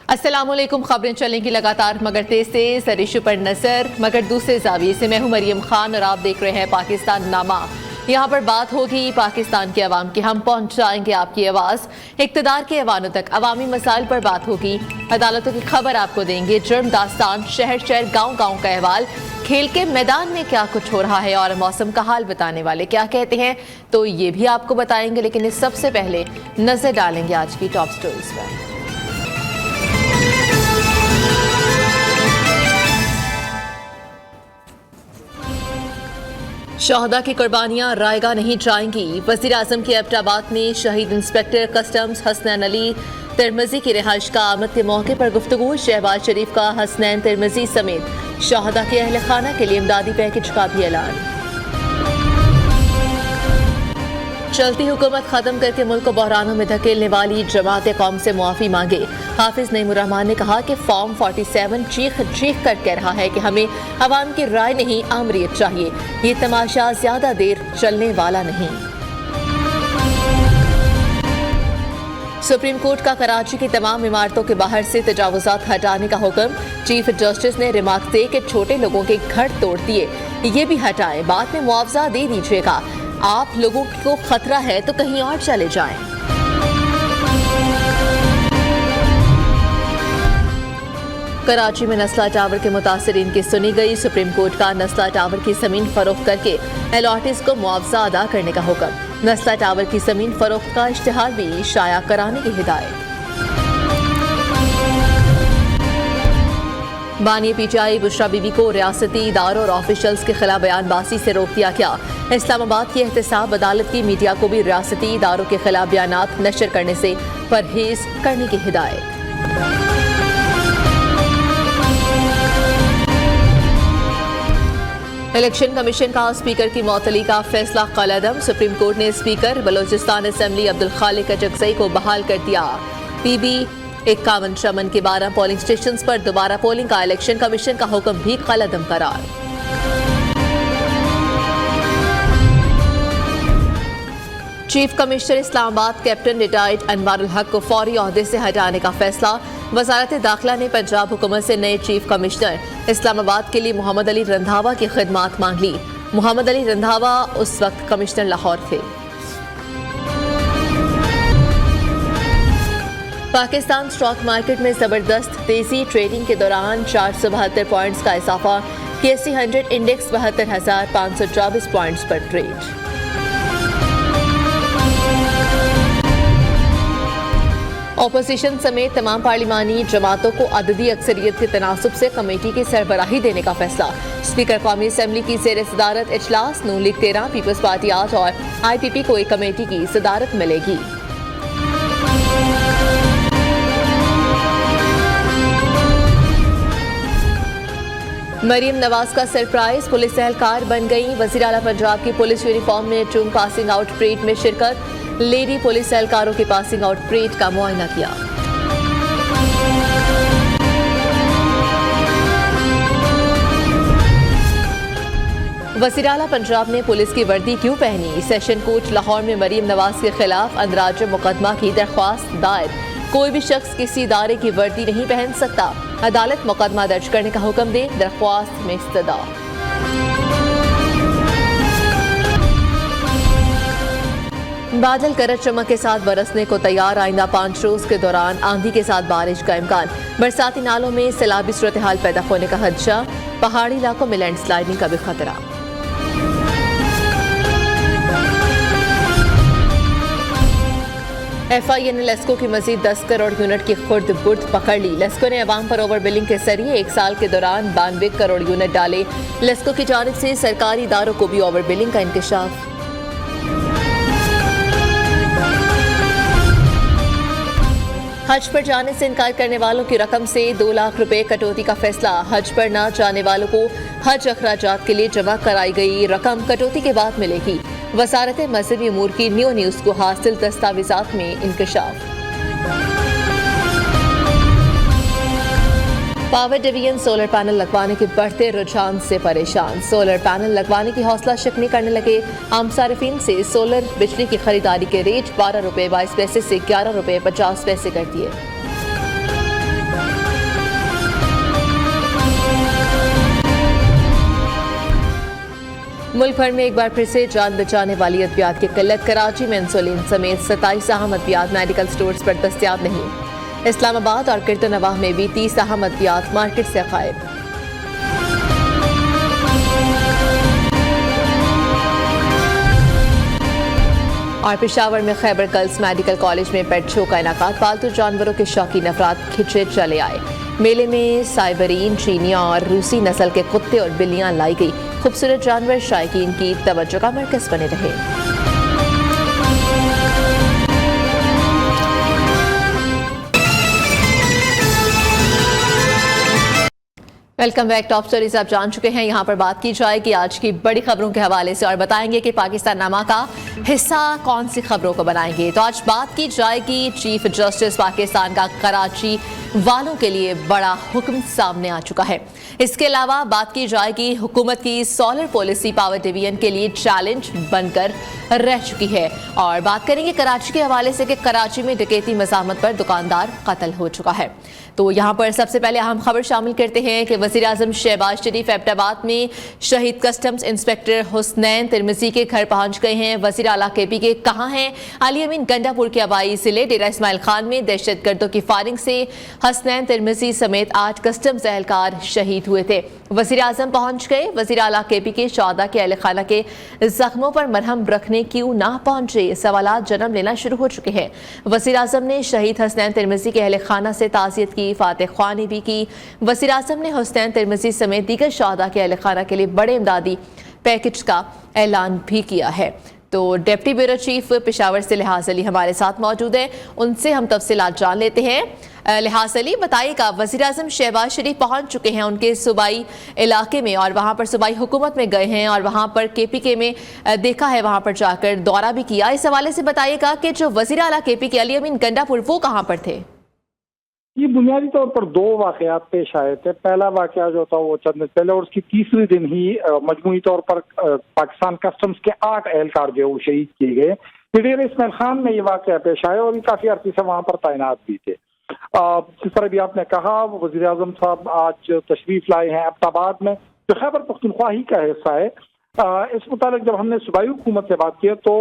अस्सलामुअलैकुम। खबरें चलेंगी लगातार मगर तेज हर इशू पर नजर मगर दूसरे जाविये से। मैं हूं मरियम खान और आप देख रहे हैं पाकिस्तान नामा। यहाँ पर बात होगी पाकिस्तान के अवाम की। हम पहुँचाएंगे आपकी आवाज़ इक़्तिदार के ऐवानों तक। अवामी मसाइल पर बात होगी, अदालतों की खबर आपको देंगे, जुर्म दास्तान, शहर शहर गाँव गाँव का अहवाल, खेल के मैदान में क्या कुछ हो रहा है और मौसम का हाल बताने वाले क्या कहते हैं, तो ये भी आपको बताएंगे। लेकिन इस सबसे पहले नजर डालेंगे आज की टॉप स्टोरीज पर। शहदा की कुर्बानियां रायगा नहीं जाएंगी। वज़ीर आज़म के एबटाबाद में शहीद inspector customs Hasnain Ali Tirmidhi की रिहाइश का आमद के मौके पर गुफ्तगू। शहबाज शरीफ का हसनैन तिरमिज़ी समेत शहदा के अहल खाना के लिए इमदादी पैकेज का भी ऐलान। चलती हुकूमत खत्म करके मुल्क को बहरानों में धकेलने वाली जमात कौम से मुआफ़ी मांगे। हाफिज नईमुर्रहमान ने कहा कि फॉर्म 47 चीख चीख कर कह रहा है कि हमें अवाम की राय नहीं, आमरीत चाहिए। ये तमाशा ज्यादा देर चलने वाला नहीं। सुप्रीम कोर्ट का कराची की तमाम इमारतों के बाहर से तजावुजात हटाने का हुक्म। चीफ जस्टिस ने रिमार्क दे कि छोटे लोगों के घर तोड़ दिए, ये भी हटाएं, बाद में मुआवजा दे दीजिएगा। आप लोगों को खतरा है तो कहीं और चले जाएं। कराची में नस्ला टावर के मुतासरीन की सुनी गई। सुप्रीम कोर्ट का नस्ला टावर की जमीन फरोख्त करके अलॉटीज को मुआवजा अदा करने का हुक्म। नस्ला टावर की जमीन फरोख्त का इश्तिहार भी शाया कराने की हिदायत। बानी पीटीआई बुशरा बीबी को रियासती इदारों और ऑफिशियल्स के खिलाफ बयानबाजी से रोक दिया गया। इस्लामाबाद की एहतसाब अदालत की मीडिया को भी रियासती इदारों के खिलाफ बयानात नशर करने से परहेज करने की हिदायत। इलेक्शन कमीशन का स्पीकर की मौतली का फैसला कलअदम। सुप्रीम कोर्ट ने स्पीकर बलोचिस्तान असेंबली अब्दुल खालिक अजगज़ई को बहाल कर दिया। पीबी 51 चमन के 12 पोलिंग स्टेशन पर दोबारा पोलिंग का इलेक्शन कमीशन का हुक्म भी कलअदम करार। Chief commissioner Islamabad captain retired Anwarul हक को फौरी ओहदे से हटाने का फैसला। वजारत दाखिला ने पंजाब हुकूमत से नए चीफ कमिश्नर इस्लामाबाद के लिए मोहम्मद अली रंधावा की खिदमात मांग ली। मोहम्मद अली रंधावा उस वक्त कमिश्नर लाहौर थे। पाकिस्तान स्टॉक मार्केट में जबरदस्त तेजी। ट्रेडिंग के दौरान 472 पॉइंट्स का इजाफा। केसी 100 इंडेक्स 72,524 पॉइंट्स पर ट्रेड। ऑपोजिशन समेत तमाम पार्लिमानी जमातों को अददी अक्सरियत के तनासुब से कमेटी की सरबराही देने का फैसला। स्पीकर कौमी असेंबली की ज़ेर सदारत इजलास। नून लीग 13, पीपल्स पार्टी 8 और IPP को एक कमेटी की सदारत मिलेगी। मरीम नवाज का सरप्राइज, पुलिस एहलकार बन गई। वज़ीर आला पंजाब की पुलिस यूनिफॉर्म में टूम पासिंग आउट परेड में शिरकत। लेडी पुलिस एहलकारों की पासिंग आउट परेड का मुआयना किया। वज़ीर आला पंजाब ने पुलिस की वर्दी क्यों पहनी। सेशन कोर्ट लाहौर में मरीम नवाज के खिलाफ अंदराज मुकदमा की दरख्वास्त दायर। कोई भी शख्स किसी इदारे की वर्दी नहीं पहन सकता। अदालत मुकदमा दर्ज करने का हुक्म दे। दरख्वास्त में इस्तदा। बादल गरज चमक के साथ बरसने को तैयार। आइंदा 5 रोज के दौरान आंधी के साथ बारिश का इम्कान। बरसाती नालों में सैलाबी सूरत हाल पैदा होने का खदशा। पहाड़ी इलाकों में लैंडस्लाइडिंग का भी खतरा। FIA ने लेस्को की मजीद 10 करोड़ यूनिट की खुर्द बुर्द पकड़ ली। लेस्को ने अवाम पर ओवर बिलिंग के जरिए 1 साल के दौरान 92 करोड़ यूनिट डाले। लेस्को की जानिब से सरकारी इदारों को भी ओवर बिलिंग का इंकशाफ। हज पर जाने से इनकार करने वालों की रकम से 2 लाख रुपए कटौती का फैसला। हज पर न जाने वालों को हज अखराजात के लिए जमा कराई गई रकम कटौती के बाद मिलेगी। वजारत मजहबी अमूर की न्यूज़ को हासिल दस्तावेजात में इंकशाफ। पावर डिवीजन सोलर पैनल लगवाने के बढ़ते रुझान से परेशान। सोलर पैनल लगवाने की हौसला शिकनी करने लगे आम सारिफिन से सोलर बिजली की खरीदारी के रेट 12 रुपये 22 पैसे से 11 रुपये 50 पैसे कर दिए। मुल्क भर में एक बार फिर से जान बचाने वाली अद्वियात की किल्लत। कराची में इंसुलिन समेत 27 अहम अद्वियात मेडिकल स्टोर्स पर दस्तयाब नहीं। इस्लामाबाद और किर्तनवाह में भी 30 अहम अद्वियात मार्केट से गायब। और पेशावर में खैबर गर्ल्स मेडिकल कॉलेज में पेट शो का इनाकात। पालतू जानवरों के शौकीन अफराद खिंचे चले आए। मेले में साइबरीन, चीनिया और रूसी नस्ल के कुत्ते और बिल्लियां लाई गई। खूबसूरत जानवर शायकीन की तवज्जो का मरकज बने रहे। Welcome back. टॉप स्टोरीज आप जान चुके हैं। यहाँ पर बात की जाएगी आज की बड़ी खबरों के हवाले से और बताएंगे कि पाकिस्तान नामा का हिस्सा कौन सी खबरों को बनाएंगे। तो आज बात की जाएगी चीफ जस्टिस पाकिस्तान का कराची वालों के लिए बड़ा हुक्म सामने आ चुका है। इसके अलावा बात की जाएगी हुकूमत की सोलर पॉलिसी पावर डिवीजन के लिए चैलेंज बनकर रह चुकी है। और बात करेंगे कराची के हवाले से कि कराची में डकैती मज़ाहमत पर दुकानदार कत्ल हो चुका है। तो यहाँ पर सबसे पहले अहम खबर शामिल करते हैं कि वज़ीर आज़म शहबाज शरीफ एबटाबाद में शहीद कस्टम्स इंस्पेक्टर हुसनैन तिरमिज़ी के घर पहुंच गए हैं। वज़ीर आला केपी के कहाँ हैं? अली अमीन गंडापुर के आबाई जिले डेरा इस्माइल खान में दहशतगर्दों की फायरिंग से हुसनैन तिरमिज़ी समेत 8 कस्टम्स एहलकार शहीद हुए थे। वज़ीर आज़म पहुंच गए। वज़ीर आला केपी के शौहदा के अहल खाना के जख्मों पर मरहम रखने क्यों ना पहुंचे, सवालात जन्म लेना शुरू हो चुके हैं। वज़ीर आज़म ने शहीद हुसनैन तिरमिज़ी के अहल खाना से ताज़ियत की, फातिह ख्वानी भी की। वज़ीर आज़म ने हुसनैन तिरमिज़ी समेत दीगर शौहदा के अहल खाना के लिए बड़े इमदादी पैकेज का ऐलान भी किया है। तो डिप्टी ब्यूरो चीफ पेशावर से लिहाज अली हमारे साथ मौजूद है, उनसे हम तफसीलात जान लेते हैं। लिहाज अली, बताइएगा, वज़ीर आज़म शहबाज शरीफ पहुंच चुके हैं उनके सूबाई इलाके में और वहां पर सूबाई हुकूमत में गए हैं और वहां पर KPK में देखा है, वहां पर जाकर दौरा भी किया। इस हवाले से बताइएगा कि जो वज़ीर आला KPK अली अमीन गंडापुर वो कहाँ पर थे? ये बुनियादी तौर पर 2 वाकयात पेश आए थे। पहला वाकया जो था वो चंद दिन पहले और उसकी तीसरे दिन ही मजमूई तौर पर पाकिस्तान कस्टम्स के 8 एहलकार जो वो शहीद किए गए। डेरा इस्माइल खान में ये वाकया पेश आया और काफी अरसे से वहां पर तैनात भी थे। जिस तरह भी आपने कहा, वज़ीर आज़म साहब आज तशरीफ लाए हैं एबटाबाद में, जो खैबर पख्तूनख्वा ही का हिस्सा है। इस मुताबिक जब हमने सूबाई हुकूमत से बात की तो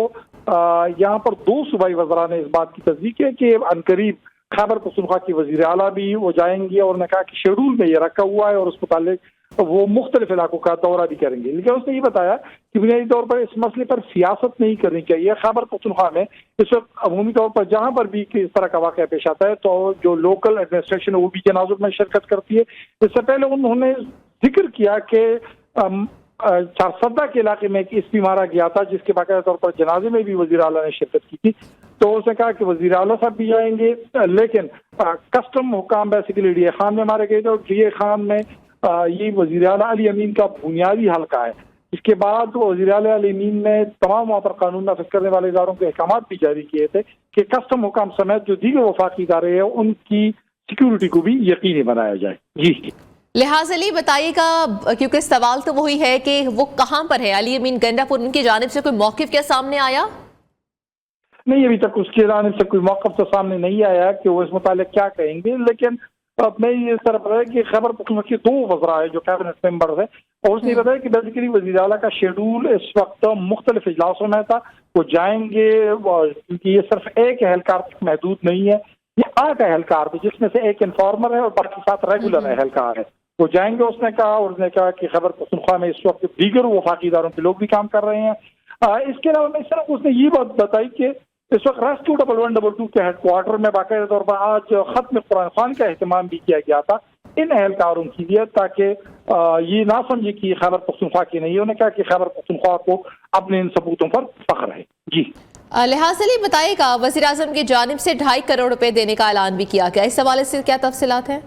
यहाँ पर 2 सूबाई वज़रा ने इस बात की तस्दीक है कि अनकरीब खैबर पख्तूनख्वा की वज़ीर आला भी वो जाएंगे और उन्होंने कहा कि शेड्यूल में ये रखा हुआ है और उस मुताबिक वो मुख्तलिफ इलाकों का दौरा भी करेंगे। लेकिन उसने ये बताया कि बुनियादी तौर पर इस मसले पर सियासत नहीं करनी चाहिए। खैबर पख्तूनख्वा में इस वक्त अमूमी तौर पर जहाँ पर भी इस तरह का वाक़या पेश आता है तो जो लोकल एडमिनिस्ट्रेशन है वो भी जनाज़ों में शिरकत करती है। इससे पहले उन्होंने जिक्र किया कि चारसद्दा के इलाके में एक इसपी मारा गया था जिसके बाकायदा तौर पर जनाजे में भी वज़ीर आला ने शिरकत की थी। तो उसने कहा कि वज़ीर आला साहब भी जाएंगे, लेकिन कस्टम हुकाम बेसिकली DA खान में मारे गए थे और DA खान में ये वज़ीर आला अली अमीन का बुनियादी हल्का है। इसके बाद वज़ीर आला अली अमीन ने तमाम वहाँ पर कानून नाफिज करने वाले इदारों के अहकाम भी जारी किए थे कि कस्टम हुकाम समेत जो दीगर वफाकी इदारे हैं उनकी सिक्योरिटी को भी यकीनी बनाया जाए। जी लिहाज अली, बताइएगा, क्योंकि सवाल तो वही है कि वो कहाँ पर है अली अमीन गंडापुर, उनकी जानिब से कोई मौक़िफ़ क्या सामने आया? नहीं, अभी तक उसकी जानिब से कोई मौक़िफ़ तो सामने नहीं आया कि वो इस मुतालिक क्या कहेंगे। लेकिन मैं ये इस तरह बताया कि खैबर पख्तूनख्वा के 2 वज़रा है जो कैबिनेट मेंबर है और उसने बताया कि बेसिकली वज़ीर आला का शेड्यूल इस वक्त मुख्तलिफ इजलासों में था, वो जाएंगे क्योंकि ये सिर्फ एक एहलकार तक महदूद नहीं है, ये 8 एहलकार थे जिसमें से एक इन्फॉर्मर है और बाकी 7 रेगुलर एहलकार है। वो जाएंगे उसने कहा, और उसने कहा कि खैबर पख्तूनख्वा में इस वक्त दीगर वफाकी इदारों के लोग भी काम कर रहे हैं। इसके अलावा मैं इस तरह उसने ये बात बताई कि इस वक्त रेस्क्यू 1112 के हेडक्वार्टर में बाकायदा तौर पर आज खत्म कुरान खान का एहतमाम भी किया गया था इन एहलकारों के लिए, ताकि ये ना समझे कि खैबर पख्तूनख्वा की नहीं है। उन्होंने कहा कि खैबर पख्तूनख्वा को अपने इन सबूतों पर फख्र है। जी लिहाज अली, बताइएगा, वज़ीर आज़म की जानिब से 2.5 करोड़ रुपए देने का ऐलान भी किया गया, इस हवाले से क्या तफसीलात है?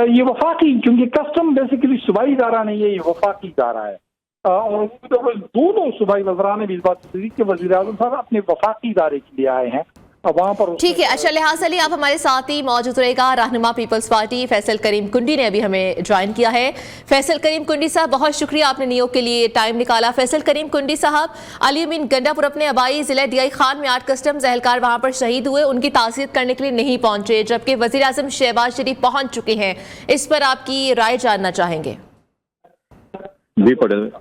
ये वफाकी, क्योंकि कस्टम बेसिकली सूबाई इदारा नहीं है, ये वफाकी इदारा है और दोनों सूबाई वज़रा ने भी इस बात की कि वज़ीर आज़म साहब अपने वफाकी इदारे के लिए आए हैं वहाँ पर। ठीक है, अच्छा लिहाज अली, आप हमारे साथ ही मौजूद रहेगा। रहनुमा पीपल्स पार्टी फैसल करीम कुंडी ने अभी हमें ज्वाइन किया है। फैसल करीम कुंडी साहब, बहुत शुक्रिया, आपने नियो के लिए टाइम निकाला। फैसल करीम कुंडी साहब, अली अमीन गंडापुर अपने आबाई जिले DI खान में 8 कस्टम्स एहलकार वहां पर शहीद हुए, उनकी ताज़ियत करने के लिए नहीं पहुंचे, जबकि वज़ीर आज़म शहबाज शरीफ पहुंच चुके हैं। इस पर आपकी राय जानना चाहेंगे। जी पटेल,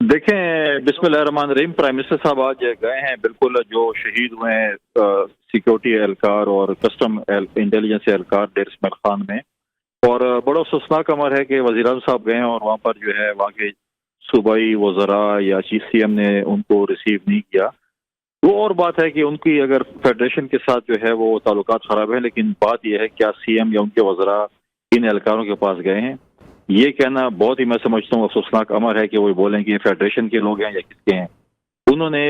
देखें, बिस्मिल्लाहिर्रहमानिर्रहीम, प्राइम मिनिस्टर साहब आज गए हैं, बिल्कुल जो शहीद हुए हैं सिक्योरिटी एहलकार और कस्टम इंटेलिजेंस एहलकार डेर इस्माइल खान में, और बड़ा अफसोसनाक अमर है कि वज़ीर-ए-आज़म साहब गए हैं और वहाँ पर जो है वहाँ के सूबाई वज़रा या चीफ सीएम ने उनको रिसीव नहीं किया। वो और बात है कि उनकी अगर फेडरेशन के साथ जो है वो ताल्लुकात ख़राब है, लेकिन बात यह है क्या सीएम या उनके वज़रा इन एहलकारों के पास गए हैं? ये कहना बहुत ही, मैं समझता हूँ, अफसोसनाक अमर है कि वो बोलें कि फेडरेशन के लोग हैं या किसके हैं। उन्होंने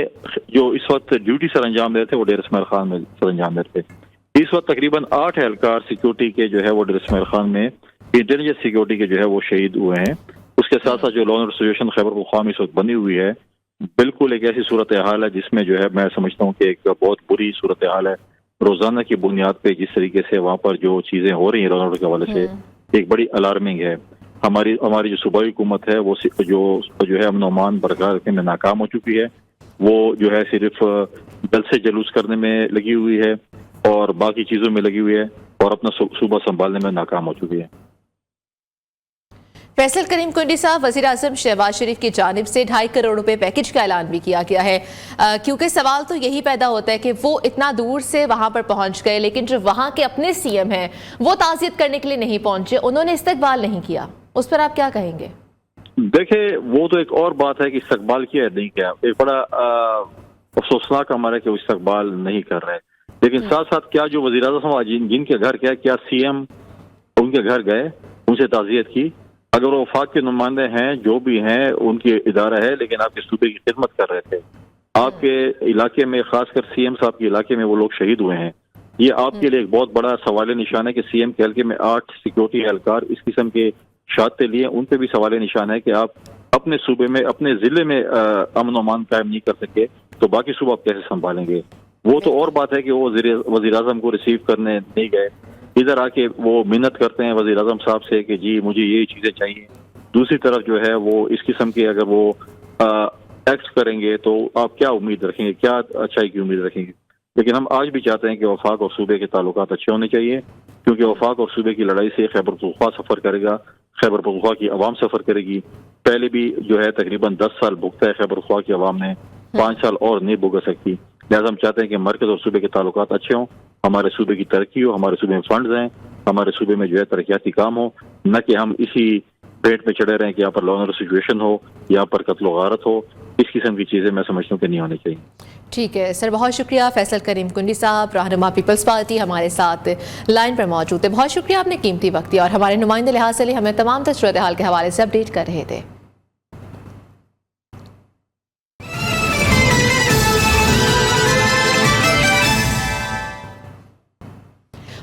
जो इस वक्त ड्यूटी सर अंजाम दे रहे थे वो डेर इस्माइल खान में सर अंजाम दे रहे थे। इस वक्त तकरीबन 8 एहलकार सिक्योरिटी के जो है वो डेर इस्माइल खान में इंटेलिजेंस सिक्योरिटी के जो है वो शहीद हुए हैं। उसके साथ साथ जो law and situation Khyber Pakhtunkhwa इस वक्त बनी हुई है, बिल्कुल एक ऐसी सूरत हाल है जिसमें जो है मैं समझता हूँ कि एक बहुत बुरी सूरत हाल है। रोजाना की बुनियाद पे जिस तरीके से वहाँ पर जो चीजें हो रही हैं लॉ एंड ऑर्डर के हवाले से, एक बड़ी अलार्मिंग है। हमारी जो सूबाई हुकूमत है वो जो है अमन अमान बरकरार रखने में नाकाम हो चुकी है। वो जो है सिर्फ जल से जलूस करने में लगी हुई है और बाकी चीजों में लगी हुई है और अपना सूबा संभालने में नाकाम हो चुकी है। फैसल करीम कुंडी साहब, वज़ीर आज़म शहबाज शरीफ की जानिब से 2.5 करोड़ रुपए पैकेज का ऐलान भी किया गया है, क्योंकि सवाल तो यही पैदा होता है कि वो इतना दूर से वहां पर पहुंच गए, लेकिन जो वहां के अपने सीएम हैं वो ताज़ियत करने के लिए नहीं पहुंचे, उन्होंने इस्तकबाल नहीं किया। उस पर आप क्या कहेंगे? देखिए, वो तो एक और बात है कि इस्तकबाल किया है नहीं किया, एक बड़ा अफसोसनाक हमारा है कि वो इस्तकबाल नहीं कर रहे। लेकिन साथ साथ क्या जो वज़ीर आज़म जिनके घर क्या सीएम उनके घर गए, उनसे ताज़ियत की? अगर वो वफाक के नुमाइंदे हैं, जो भी हैं, उनकी इदारा है, लेकिन आपके सूबे की खिदमत कर रहे थे, आपके इलाके में, खासकर सीएम साहब के इलाके में वो लोग शहीद हुए हैं। ये आपके लिए एक बहुत बड़ा सवाल निशान है कि सीएम के हल्के में 8 सिक्योरिटी एहलकार इस किस्म के शहादतें लिए, उन पे भी सवाल निशान है कि आप अपने सूबे में, अपने जिले में अमन अमान कायम नहीं कर सके तो बाकी सूबा आप कैसे संभालेंगे? वो तो और बात है कि वो वज़ीर आज़म को रिसीव करने नहीं गए, इधर आके वो मिन्नत करते हैं वज़ीर आज़म साहब से कि जी मुझे ये चीज़ें चाहिए। दूसरी तरफ जो है वो इस किस्म के अगर वो एक्ट करेंगे तो आप क्या उम्मीद रखेंगे, क्या अच्छाई की उम्मीद रखेंगे? लेकिन हम आज भी चाहते हैं कि वफाक और सूबे के ताल्लुकात अच्छे होने चाहिए, क्योंकि वफाक और सूबे की लड़ाई से खैबर पख्तूनख्वा सफ़र करेगा, खैबर पख्तूनख्वा की आवाम सफ़र करेगी। पहले भी जो है तकरीबन 10 साल भुगता है खैबर पख्तूनख्वा की आवाम ने, 5 साल और नहीं भुगत सकती। लिहाजा हम चाहते हैं कि मरकज़ और सूबे के ताल्लुकात अच्छे हों, हमारे सूबे की तरक्की हो, हमारे सूबे में फंड्स हैं, हमारे सूबे में जो है तरक्याती काम हो, न कि हम इसी पेट में चढ़े रहें कि यहाँ पर लॉ एंड ऑर्डर सिचुएशन हो, यहाँ पर कत्ल गारत हो। इस किस्म की चीज़ें मैं समझता हूँ कि नहीं होनी चाहिए। ठीक है सर, बहुत शुक्रिया। फैसल करीम कुंडी साहब, रहनुमा पीपल्स पार्टी, हमारे साथ लाइन पर मौजूद थे। बहुत शुक्रिया, आपने कीमती वक्त दिया और हमारे नुमाइंदे लिहाज से हमें तमाम सूरत हाल के हवाले से अपडेट कर रहे थे।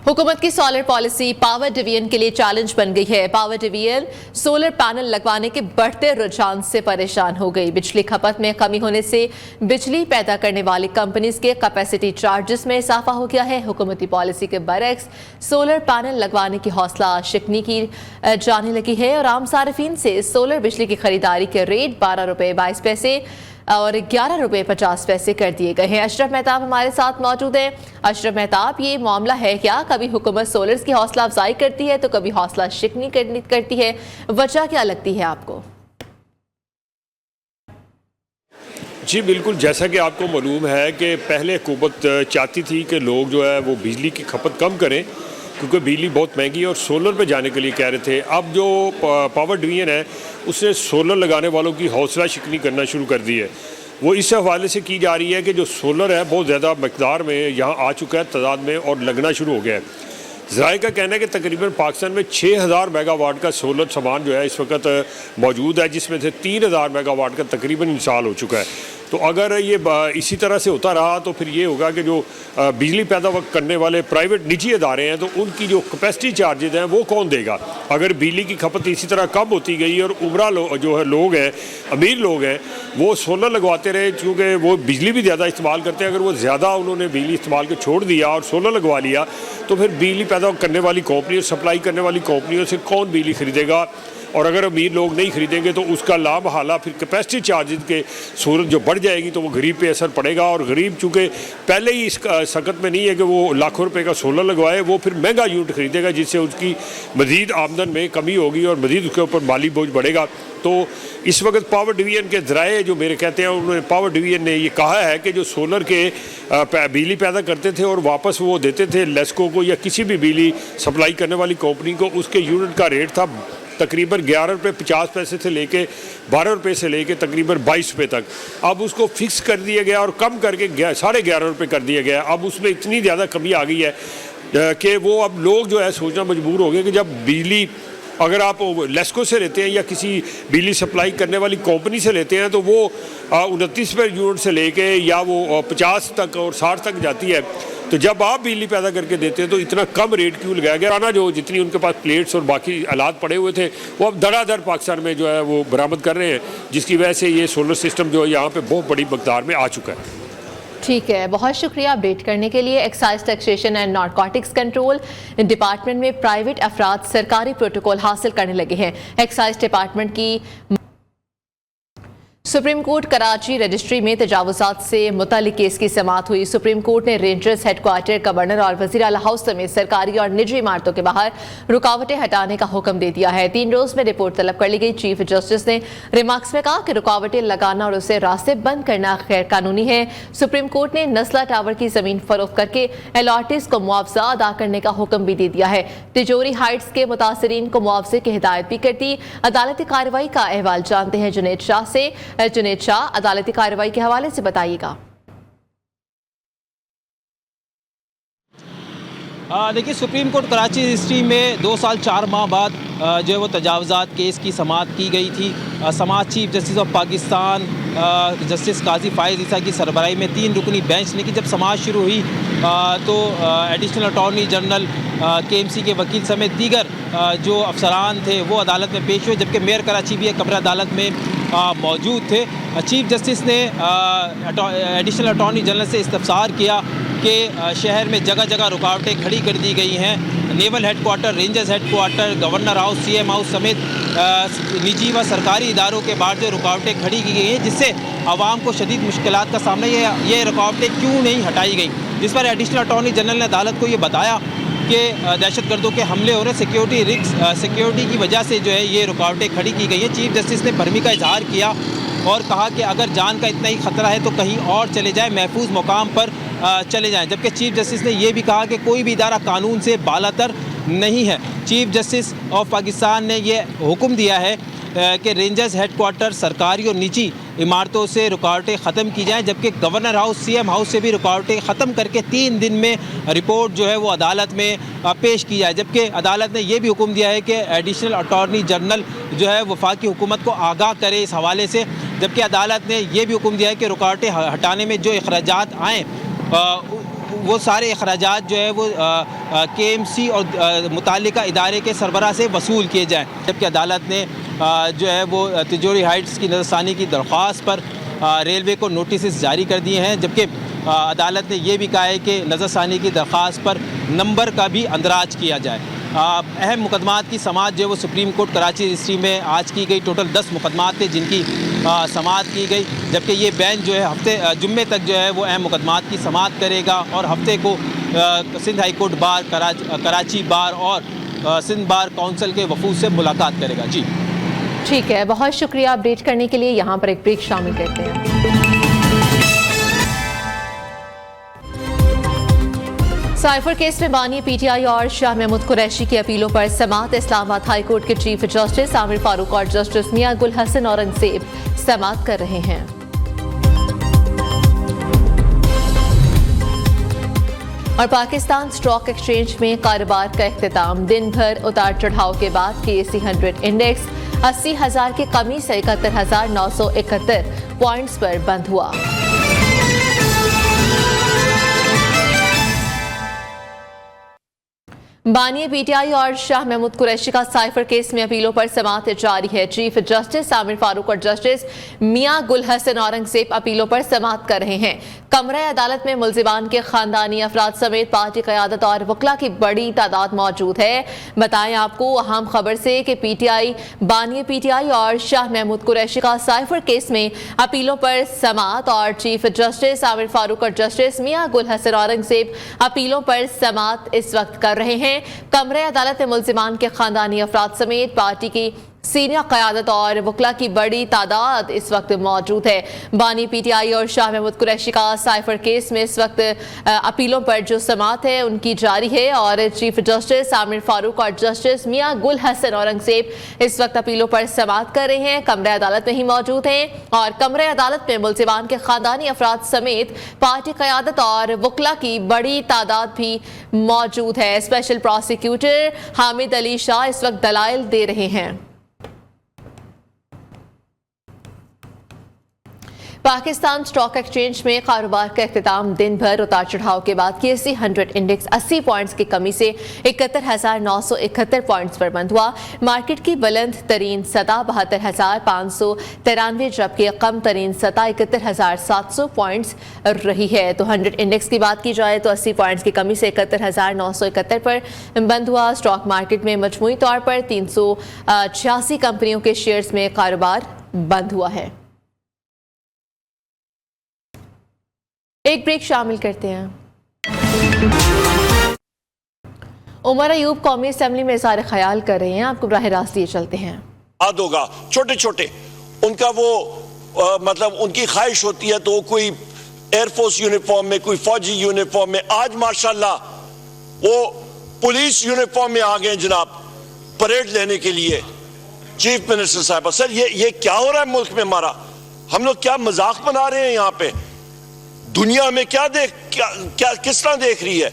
हुकूमत की सोलर पॉलिसी पावर डिवीजन के लिए चैलेंज बन गई है। पावर डिवीजन सोलर पैनल लगवाने के बढ़ते रुझान से परेशान हो गई। बिजली खपत में कमी होने से बिजली पैदा करने वाली कंपनीज के कैपेसिटी चार्जेस में इजाफा हो गया है। हुकूमती पॉलिसी के बरक्स सोलर पैनल लगवाने की हौसला शिकनी की जाने लगी है और आम सार्फिन से सोलर बिजली की खरीदारी के रेट 12 रुपये 22 पैसे और 11 रुपये 50 पैसे कर दिए गए हैं। अशरफ मेहताब हमारे साथ मौजूद हैं। अशरफ मेहताब, ये मामला है क्या? कभी हुकूमत सोलर्स की हौसला अफजाई करती है तो कभी हौसला शिकनी करती है, वजह क्या लगती है आपको? जी बिल्कुल, जैसा कि आपको मालूम है कि पहले हुकूमत चाहती थी कि लोग जो है वो बिजली की खपत कम करें, क्योंकि बिजली बहुत महंगी है और सोलर पे जाने के लिए कह रहे थे। अब जो पावर डिवीजन है उसने सोलर लगाने वालों की हौसला शिकनी करना शुरू कर दी है। वो इस हवाले से की जा रही है कि जो सोलर है बहुत ज़्यादा मकदार में यहाँ आ चुका है, तादाद में, और लगना शुरू हो गया है। ज़राए का कहना है कि तकरीबन पाकिस्तान में 6000 मेगावाट का सोलर सामान जो है इस वक्त मौजूद है, जिसमें से 3000 मेगावाट का तकरीबन इंस्टॉल हो चुका है। तो अगर ये इसी तरह से होता रहा तो फिर ये होगा कि जो बिजली पैदा करने वाले प्राइवेट निजी अदारे हैं तो उनकी जो कैपेसिटी चार्जेस हैं वो कौन देगा? अगर बिजली की खपत इसी तरह कम होती गई और उम्रा जो है लोग हैं, अमीर लोग हैं, वो सोलर लगवाते रहे, क्योंकि वो बिजली भी ज़्यादा इस्तेमाल करते हैं, अगर वो ज़्यादा उन्होंने बिजली इस्तेमाल को छोड़ दिया और सोलर लगवा लिया तो फिर बिजली पैदा करने वाली कंपनी और सप्लाई करने वाली कंपनियों से कौन बिजली खरीदेगा? और अगर अमीर लोग नहीं खरीदेंगे तो उसका लाभ हाला फिर कैपेसिटी चार्जेस के सूरत जो बढ़ जाएगी तो वो गरीब पे असर पड़ेगा। और गरीब चूँकि पहले ही इस सकत में नहीं है कि वो लाखों रुपए का सोलर लगवाए, वो फिर महंगा यूनिट खरीदेगा जिससे उसकी मज़ीद आमदन में कमी होगी और मज़ीद उसके ऊपर माली बोझ बढ़ेगा। तो इस वक्त पावर डिवीजन के ज़राए जो मेरे कहते हैं, उन्होंने पावर डिवीजन ने ये कहा है कि जो सोलर के बिजली पैदा करते थे और वापस वो देते थे लेस्को को या किसी भी बिजली सप्लाई करने वाली कंपनी को, उसके यूनिट का रेट था तकरीबन 11 रुपये 50 पैसे से लेके 12 रुपये से लेके तकरीबन 22 रुपये तक। अब उसको फिक्स कर दिया गया और कम करके 11.5 रुपये कर दिया गया। अब उसमें इतनी ज़्यादा कमी आ गई है कि वो अब लोग जो है सोचना मजबूर हो गए कि जब बिजली अगर आप लेस्को से लेते हैं या किसी बिजली सप्लाई करने वाली कंपनी से लेते हैं तो वो 29 रुपये यूनिट से लेके या वो 50 तक और 60 तक जाती है। तो जब आप बिजली पैदा करके देते हैं तो इतना कम रेट क्यों लगाया गया? आना जो जितनी उनके पास प्लेट्स और बाकी आलात पड़े हुए थे वो अब धड़ाधड़ पाकिस्तान में जो है वो बरामद कर रहे हैं, जिसकी वजह से ये सोलर सिस्टम जो है यहाँ पे बहुत बड़ी मकदार में आ चुका है। ठीक है, बहुत शुक्रिया अपडेट करने के लिए। Excise taxation and narcotics control department में प्राइवेट अफराद सरकारी प्रोटोकॉल हासिल करने लगे हैं। एक्साइज डिपार्टमेंट की सुप्रीम कोर्ट कराची रजिस्ट्री में तजावुजात से मुतालिक केस की समाअत हुई। सुप्रीम कोर्ट ने रेंजर्स हेडक्वार्टर, गवर्नर और वजीर आला हाउस समेत सरकारी और निजी इमारतों के बाहर रुकावटें हटाने का हुक्म दे दिया है। 3 रोज में रिपोर्ट तलब कर ली गई। चीफ जस्टिस ने रिमार्क्स में कहा कि रुकावटें लगाना और उसे रास्ते बंद करना गैर कानूनी है। सुप्रीम कोर्ट ने नस्ला टावर की जमीन फरोख्त करके अलॉटीज को मुआवजा अदा करने का हुक्म भी दे दिया है। तिजोरी हाइट्स के मुतासरीन को मुआवजे की हिदायत भी कर दी। अदालती कार्रवाई का अहवाल जानते हैं जुनैद शाह से। जुनैद शाह, अदालती कार्रवाई के हवाले से बताइएगा। देखिए, सुप्रीम कोर्ट कराची रजिस्ट्री में 2 साल 4 माह बाद जो है वो तजावुजात केस की समाअत की गई थी। समाअत chief justice of Pakistan justice Qazi Faez Isa की सरबराही में 3 रुकनी बेंच ने की। जब समाअत शुरू हुई तो एडिशनल अटॉर्नी जनरल KMC के वकील समेत दीगर जो अफसरान थे वो अदालत में पेश हुए, जबकि मेयर कराची भी एक कमरा अदालत में मौजूद थे। चीफ जस्टिस ने एडिशनल अटॉर्नी जनरल से इस्तफसार किया कि शहर में जगह जगह रुकावटें खड़ी कर दी गई हैं। Naval headquarter, rangers headquarter, governor house, CM house समेत निजी व सरकारी इदारों के बाहर जो रुकावटें खड़ी की गई हैं, जिससे आवाम को शदीद मुश्किलात का सामना ये रुकावटें क्यों नहीं हटाई गई, जिस पर एडिशनल अटॉर्नी जनरल ने अदालत को ये बताया कि दहशतगर्दों के हमले हो रहे, सिक्योरिटी की वजह से जो है ये रुकावटें खड़ी की गई हैं। चीफ जस्टिस ने भरमी का इजहार किया और कहा कि अगर जान का इतना ही ख़तरा है तो कहीं और चले जाएं, महफूज मुकाम पर चले जाएं। जबकि चीफ जस्टिस ने यह भी कहा कि कोई भी इदारा कानून से बालातर नहीं है। चीफ जस्टिस ऑफ पाकिस्तान ने यह हुक्म दिया है कि रेंजर्स हेडक्वार्टर, सरकारी और निजी इमारतों से रुकावटें ख़त्म की जाएं, जबकि गवर्नर हाउस, CM हाउस से भी रुकावटें ख़त्म करके 3 दिन में रिपोर्ट जो है वो अदालत में पेश की जाए। जबकि अदालत ने यह भी हुक्म दिया है कि एडिशनल अटॉर्नी जनरल जो है वफाकी हुकूमत को आगाह करे इस हवाले से। जबकि अदालत ने यह भी हुक्म दिया है कि रुकावटें हटाने में जो अखराजात आएँ वो सारे अखराजात जो है वो KMC और मुतालिका इदारे के सरबराह से वसूल किए जाएँ। जबकि अदालत ने जो है वो तिजोरी हाइट्स की नज़रसानी की दरख्वास्त पर रेलवे को नोटिस जारी कर दिए हैं। जबकि अदालत ने यह भी कहा है कि नज़रसानी की दरख्वास्त पर नंबर का भी अंदराज किया जाए। अहम मुकदमात की समाअत जो है वो सुप्रीम कोर्ट कराची रजिस्ट्री में आज की गई। टोटल 10 मुकदमात थे जिनकी समाअत की गई, जबकि ये बेंच जो है जुम्मे तक जो है वो अहम मुकदमात की समाअत करेगा और हफ्ते को Sindh high court bar, Karachi बार और सिंध बार काउंसिल के वफूद से मुलाकात करेगा। जी ठीक है, बहुत शुक्रिया अपडेट करने के लिए। यहाँ पर एक ब्रेक शामिल करते हैं। साइफर केस में बानी PTI और शाह महमूद कुरैशी की अपीलों पर समाअत। इस्लामाबाद हाई कोर्ट के चीफ जस्टिस आमिर फारूक और जस्टिस मियां गुल हसन औरंगजेब समाअत कर रहे हैं। और पाकिस्तान स्टॉक एक्सचेंज में कारोबार का इख्तिताम। दिन भर उतार चढ़ाव के बाद KSE 100 इंडेक्स 80,000 की कमी से 71,971 पॉइंट्स पर बंद हुआ। बानी पीटीआई और शाह महमूद कुरैशी का साइफर केस में अपीलों पर समाअत जारी है। चीफ जस्टिस आमिर फारूक और जस्टिस मियां गुल हसन औरंगजेब अपीलों पर समाअत कर रहे हैं। कमरा अदालत में मुल्जिमान के खानदानी अफराद समेत पार्टी क़यादत और वकला की बड़ी तादाद मौजूद है। बताएं आपको अहम खबर से कि पीटीआई, बानी पीटीआई और शाह महमूद कुरैशी का साइफर केस में अपीलों पर समाअत और चीफ जस्टिस आमिर फारूक और जस्टिस मियां गुल हसन औरंगजेब अपीलों पर समाअत इस वक्त कर रहे हैं। कमरे अदालत में मुल्जिमान के खानदानी अफराद समेत पार्टी की सीनियर क़यादत और वकला की बड़ी तादाद इस वक्त मौजूद है। बानी पीटीआई और शाह महमूद कुरैशी का साइफर केस में इस वक्त अपीलों पर जो समाअत है उनकी जारी है और चीफ जस्टिस आमिर फारूक और जस्टिस मियां गुल हसन औरंगजेब इस वक्त अपीलों पर समाअत कर रहे हैं। कमरे अदालत में ही मौजूद हैं और कमरे अदालत में मुल्जिमान के खानदानी अफराद समेत पार्टी क़यादत और वकला की बड़ी तादाद भी मौजूद है। स्पेशल प्रोसिक्यूटर हामिद अली शाह इस वक्त दलाइल दे रहे हैं। पाकिस्तान स्टॉक एक्सचेंज में कारोबार का इख्तिताम दिन भर उतार चढ़ाव के बाद KSE 100 इंडेक्स 80 पॉइंट्स की कमी से 71,971 पॉइंट्स पर बंद हुआ। मार्केट की बुलंद तरीन सतह 72,593 जबकि कम तरीन सतह 71,700 पॉइंट्स रही है। तो 100 इंडेक्स की बात की जाए तो 80 पॉइंट्स की कमी से 71,971 पर बंद हुआ। स्टॉक मार्केट में मजमूई तौर पर 386 कंपनियों के शेयर्स में कारोबार बंद हुआ है। एक ब्रेक शामिल करते हैं। उमर अयूब कौमी असेंबली में इज़हार ख्याल कर रहे हैं, आपको बराह रास्त ये चलते हैं। याद होगा छोटे छोटे उनका वो मतलब उनकी ख्वाहिश होती है तो वो कोई एयरफोर्स यूनिफॉर्म में, कोई फौजी यूनिफॉर्म में, आज माशाल्लाह वो पुलिस यूनिफॉर्म में आ गए जनाब परेड लेने के लिए। चीफ मिनिस्टर साहब, सर ये क्या हो रहा है मुल्क में हमारा? हम लोग क्या मजाक बना रहे हैं यहाँ पे? दुनिया में क्या किस तरह देख रही है?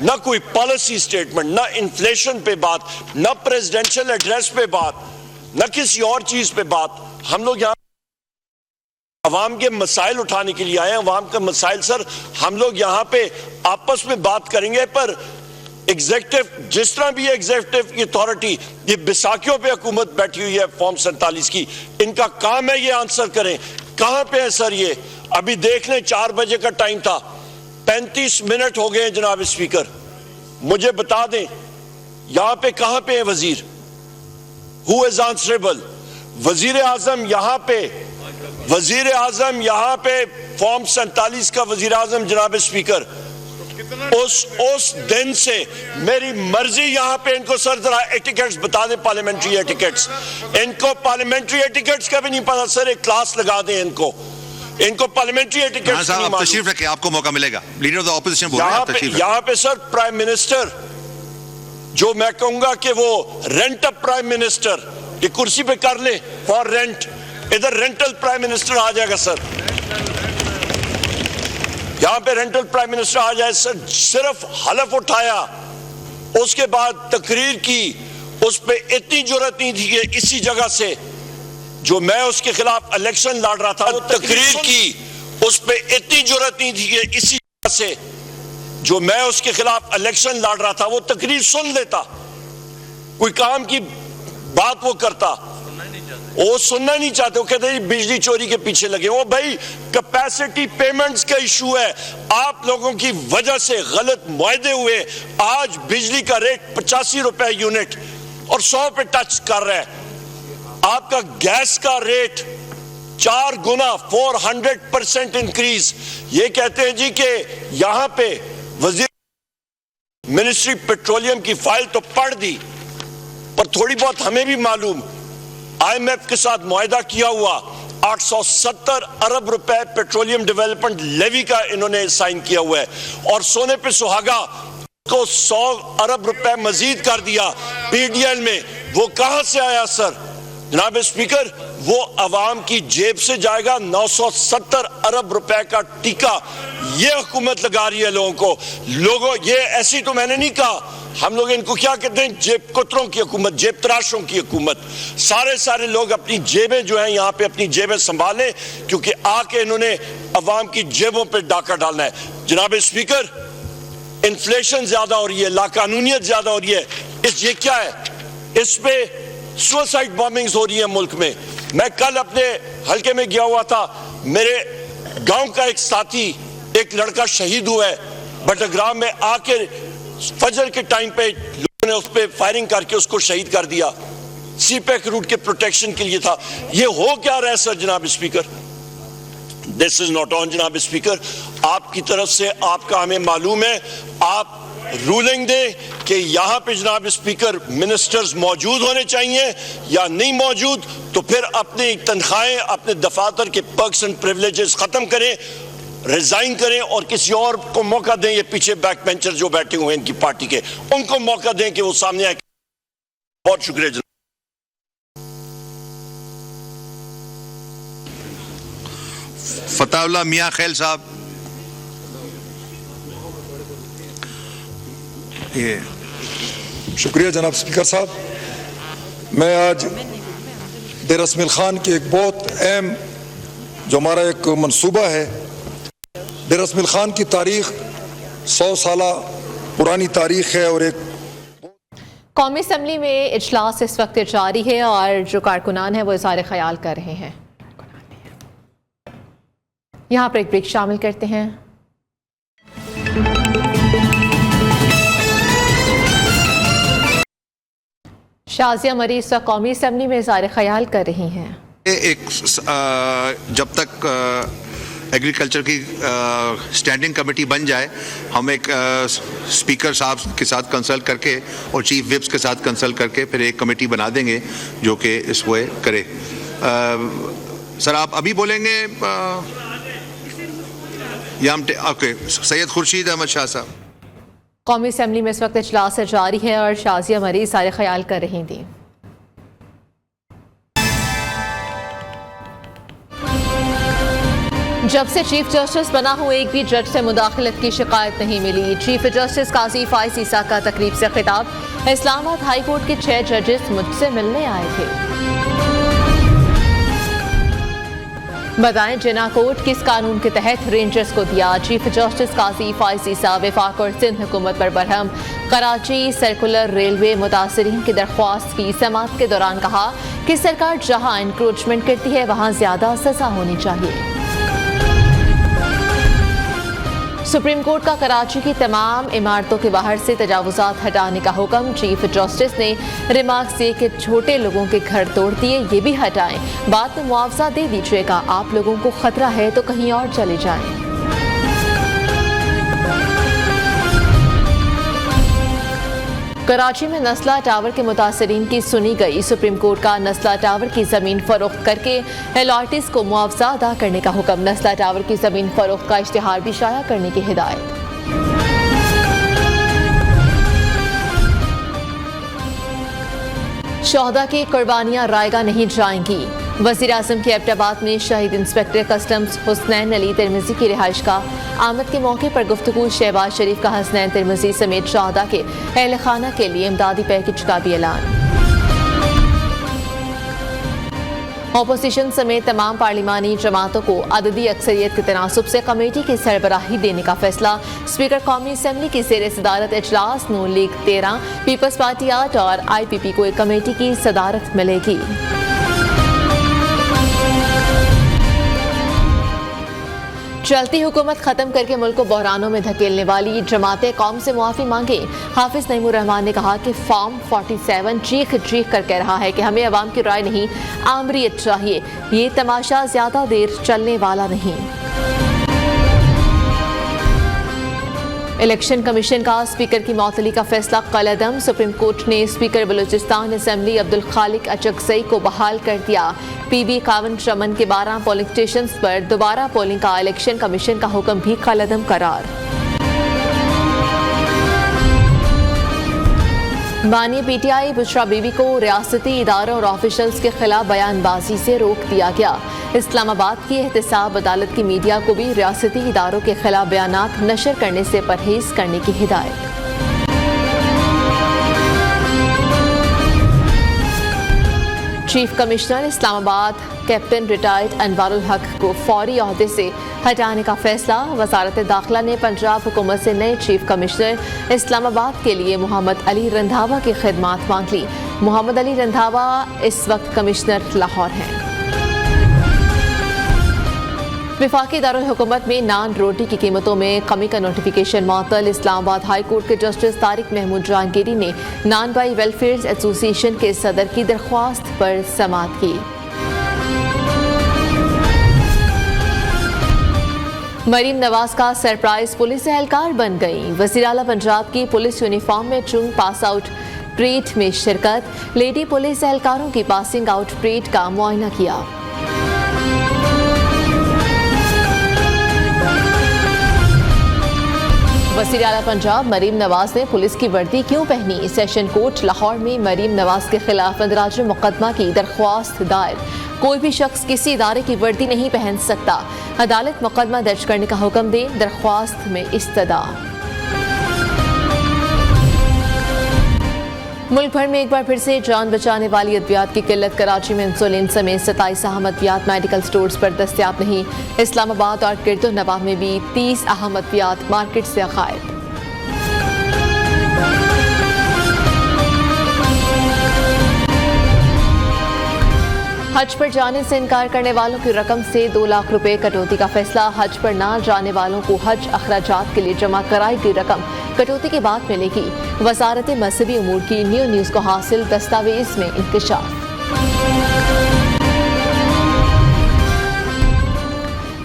ना कोई पॉलिसी स्टेटमेंट, ना इन्फ्लेशन पे बात, ना प्रेसिडेंशियल एड्रेस पे बात, ना किसी और चीज पे बात। हम लोग यहाँ अवाम के मसाइल उठाने के लिए आए हैं। अवाम का मसाइल सर हम लोग यहाँ पे आपस में बात करेंगे, पर एग्जीक्यूटिव जिस तरह भी एग्जीक्यूटिव की अथॉरिटी, ये बिसाखियों पे हुकूमत बैठी हुई है फॉर्म 47 की, इनका काम है ये आंसर करें। कहां पे है सर ये? अभी देख लें 4 बजे का टाइम था, 35 मिनट हो गए जनाब स्पीकर। मुझे बता दें यहां पे कहां पे है वजीर? Who is answerable? वजीर आजम यहां पे, वजीर आजम यहां पे फॉर्म 47 का वजीर आजम जनाब स्पीकर। उस दिन से मेरी मर्जी यहां पे इनको सर जरा एटिकेट्स बता दें, पार्लियामेंट्री एटिकेट्स। इनको पार्लियामेंट्री एटिकेट्स का भी नहीं पता सर, एक क्लास लगा दें इनको पार्लियामेंट्री एटिकेट्स नहीं मालूम। तशरीफ रखें, आपको मौका मिलेगा। लीडर ऑफ द ऑपोजिशन बोल रहे हैं, तशरीफ यहाँ पे सर प्राइम मिनिस्टर, जो मैं कहूंगा कि वो रेंट अप प्राइम मिनिस्टर, ये कुर्सी पे कर ले फॉर रेंट, इधर रेंटल प्राइम मिनिस्टर आ जाएगा सर। यहां पे रेंटल प्राइम मिनिस्टर आ जाए सर, सिर्फ हलफ उठाया, उसके बाद तकरीर की, उस पे इतनी जुर्रत नहीं थी कि इसी जगह से जो मैं उसके खिलाफ इलेक्शन लड़ रहा था, वो तकरीर की, उस पे इतनी जुर्रत नहीं थी कि इसी जगह से जो मैं उसके खिलाफ इलेक्शन लड़ रहा था, वो तकरीर सुन लेता, कोई काम की बात वो करता, वो सुनना नहीं चाहते। वो कहते हैं बिजली चोरी के पीछे लगे। वो भाई कैपेसिटी पेमेंट्स का इशू है, आप लोगों की वजह से गलत मुआहदे हुए। आज बिजली का रेट 85 रुपए यूनिट और 100 पे टच कर रहा है। आपका गैस का रेट 4 गुना 400% इंक्रीज। ये कहते हैं जी कि यहां पे वजीर मिनिस्ट्री पेट्रोलियम की फाइल तो पढ़ दी, पर थोड़ी बहुत हमें भी मालूम, IMF के साथ मुआहदा किया हुआ 870 अरब रुपए पेट्रोलियम डेवलपमेंट लेवी का इन्होंने साइन किया हुआ है, और सोने पे सुहागा को 100 अरब रुपए मजीद कर दिया PDL में। वो कहां से आया सर? जनाब स्पीकर, वो अवाम की जेब से जाएगा। 970 अरब रुपए का टीका ये हुकूमत लगा रही है लोगों को। लोगों, ये ऐसी तो मैंने नहीं कहा, हम लोग इनको क्या कहते हैं? जेब कुतरों की हुकूमत, जेब तराशों की हुकूमत। सारे लोग अपनी जेबें जो हैं यहाँ पे अपनी जेबें संभालें, क्योंकि आके इन्होंने अवाम की जेबों पे डाका डालना है। जनाब स्पीकर, इन्फ्लेशन ज्यादा हो रही है, लाकानूनियत ज्यादा हो रही है, ये क्या है? इस पे सुसाइड बॉम्बिंग्स हो रही है मुल्क में। मैं कल अपने हल्के में गया हुआ था, मेरे गांव का एक साथी, एक लड़का शहीद हुआ है बटग्राम में, आके फजर के टाइम पे लोगों ने उस पर फायरिंग करके उसको शहीद कर दिया। सीपैक रूट के प्रोटेक्शन के लिए था। ये हो क्या रहा है सर जनाब speaker? This is not on जनाब स्पीकर। आपकी तरफ से आपका हमें मालूम है, आप रूलिंग दे कि यहां पे जनाब स्पीकर मिनिस्टर्स मौजूद होने चाहिए या नहीं मौजूद, तो फिर अपनी तनख्वाहें, अपने दफातर के पर्क्स एंड प्रिविलेजेस खत्म करें, रिजाइन करें और किसी और को मौका दें। ये पीछे बैक बेंचर जो बैठे हुए हैं इनकी पार्टी के, उनको मौका दें कि वो सामने आए। बहुत शुक्रिया जनाब। फताउल्लाह मियां खैल साहब, ये शुक्रिया जनाब स्पीकर साहब। मैं आज देरस्मिल खान की एक बहुत अहम जो हमारा एक मंसूबा है, देरस्मिल खान की तारीख 100 साल पुरानी तारीख है और एक कौमी असम्बली में इजलास इस वक्त जारी है और जो कारकुनान है वो इज़हार ख्याल कर रहे हैं। यहाँ पर एक ब्रेक शामिल करते हैं। शाजिया मरी इस वक्त कौमी असम्बली में इज़हार ख्याल कर रही हैं। जब तक एग्रीकल्चर की स्टैंडिंग कमेटी बन जाए, हम एक स्पीकर साहब के साथ कंसल्ट करके और चीफ विप्स के साथ कंसल्ट करके फिर एक कमेटी बना देंगे जो कि इसको करे। सर आप अभी बोलेंगे या हम ओके? सैयद खुर्शीद अहमद शाह साहब। कौमी असम्बली में इस वक्त इजलास जारी है और शाजिया मरी सारे ख्याल कर रही थी। जब से चीफ जस्टिस बना हूं एक भी जज से मुदाखलत की शिकायत नहीं मिली। चीफ जस्टिस काजी फाइज ईसा का तकरीब से खिताब। इस्लामाबाद हाई कोर्ट के 6 जजेस मुझसे मिलने आए थे। बताएं जिना कोर्ट किस कानून के तहत रेंजर्स को दिया। चीफ जस्टिस काजी फाइज ईसा वफाक और सिंध हुकूमत पर बरहम। कराची सर्कुलर रेलवे मुतासरीन की दरख्वास्त की समाअत के दौरान कहा कि सरकार जहां इंक्रोचमेंट करती है वहां ज्यादा सजा होनी चाहिए। सुप्रीम कोर्ट का कराची की तमाम इमारतों के बाहर से तजावुजात हटाने का हुक्म। चीफ जस्टिस ने रिमार्क्स दिए कि छोटे लोगों के घर तोड़ दिए, ये भी हटाएं, बाद में मुआवजा दे दीजिएगा। आप लोगों को खतरा है तो कहीं और चले जाएं। कराची में नस्ला टावर के मुतासरीन की सुनी गई। सुप्रीम कोर्ट का नस्ला टावर की जमीन फरोख्त करके एलआरटीज को मुआवजा अदा करने का हुक्म। नस्ला टावर की जमीन फरोख्त का इश्तिहार भी शाया करने की हिदायत। शोहदा की कुर्बानियां रायगा नहीं जाएंगी। वज़ीर आज़म के एबटाबाद में शहीद inspector customs Husnain Ali Tirmidhi की रिहाइश का आमद के मौके पर गुफ्तगू। शहबाज शरीफ का हसनैन तिरमिज़ी समेत शोहदा के अहल खाना के लिए इमदादी पैकेज का भी ऐलान। अपोजिशन समेत तमाम पार्लिमानी जमातों को अददी अक्सरियत के तनासुब से कमेटी की सरबराही देने का फैसला। स्पीकर कौमी असम्बली की ज़ेर सदारत इजलास नून लीग 13, पीपल्स पार्टी 8 और IPP को एक कमेटी की सदारत मिलेगी। चलती हुकूमत खत्म करके मुल्क को बहरानों में धकेलने वाली जमातें कौम से मुआफ़ी मांगे। हाफिज नईमुर रहमान ने कहा कि फॉर्म 47 चीख चीख कर कह रहा है कि हमें अवाम की राय नहीं, आमरीत चाहिए। ये तमाशा ज्यादा देर चलने वाला नहीं। इलेक्शन कमीशन का स्पीकर की मौतली का फैसला कलअदम। सुप्रीम कोर्ट ने स्पीकर बलूचिस्तान असम्बली अब्दुल खालिक अचकजई को बहाल कर दिया। PB कावन चमन के 12 पोलिंग स्टेशन पर दोबारा पोलिंग का इलेक्शन कमीशन का हुक्म भी कलअदम करार। बानी PTI बुशरा बीबी को रियासती इदारों और ऑफिशल्स के खिलाफ बयानबाजी से रोक दिया गया। इस्लामाबाद की एहतसाब अदालत की मीडिया को भी रियासती इदारों के खिलाफ बयानात नशर करने से परहेज करने की हिदायत। Chief commissioner Islamabad captain retired Anwarul हक को फौरी ओहदे से हटाने का फैसला। वजारत दाखिला ने पंजाब हुकूमत से नए चीफ कमिश्नर इस्लामाबाद के लिए मोहम्मद अली रंधावा की खिदमात मांग ली। मोहम्मद अली रंधावा इस वक्त कमिश्नर लाहौर हैं। विफाकी दारुल हुकूमत में नान रोटी की कीमतों में कमी का नोटिफिकेशन मुअत्तल। इस्लामाबाद हाई कोर्ट के जस्टिस तारिक महमूद जहांगीरी ने नान बाई वेलफेयर एसोसिएशन के सदर की दरख्वास्त पर समाअत की। मरीम नवाज का सरप्राइज पुलिस एहलकार बन गई। वज़ीर आला पंजाब की पुलिस यूनिफॉर्म में चुंग पास आउट परेड में शिरकत। लेडी पुलिस एहलकारों की पासिंग आउट परेड का मुआयना किया। वज़ीर आला पंजाब मरीम नवाज ने पुलिस की वर्दी क्यों पहनी? सेशन कोर्ट लाहौर में मरीम नवाज के खिलाफ इंदराज मुकदमा की दरख्वास्त दायर। कोई भी शख्स किसी इदारे की वर्दी नहीं पहन सकता। अदालत मुकदमा दर्ज करने का हुक्म दे। दरख्वास्त में इस्तदा। मुल्क भर में एक बार फिर से जान बचाने वाली अद्वियात की किल्लत। कराची में इंसुलिन समेत 27 अहम अद्वियात मेडिकल स्टोर्स पर दस्तयाब नहीं। इस्लामाबाद और गिरदो नवाह में भी 30 अहम अद्वियात मार्केट से गायब। हज पर जाने से इनकार करने वालों की रकम से 2 लाख रुपए कटौती का फैसला। हज पर ना जाने वालों को हज अखराजात के लिए जमा कराई गई रकम कटौती के बाद मिलेगी। वजारत मजहबी उमूर की न्यू न्यूज़ को हासिल दस्तावेज में इंकशाफ।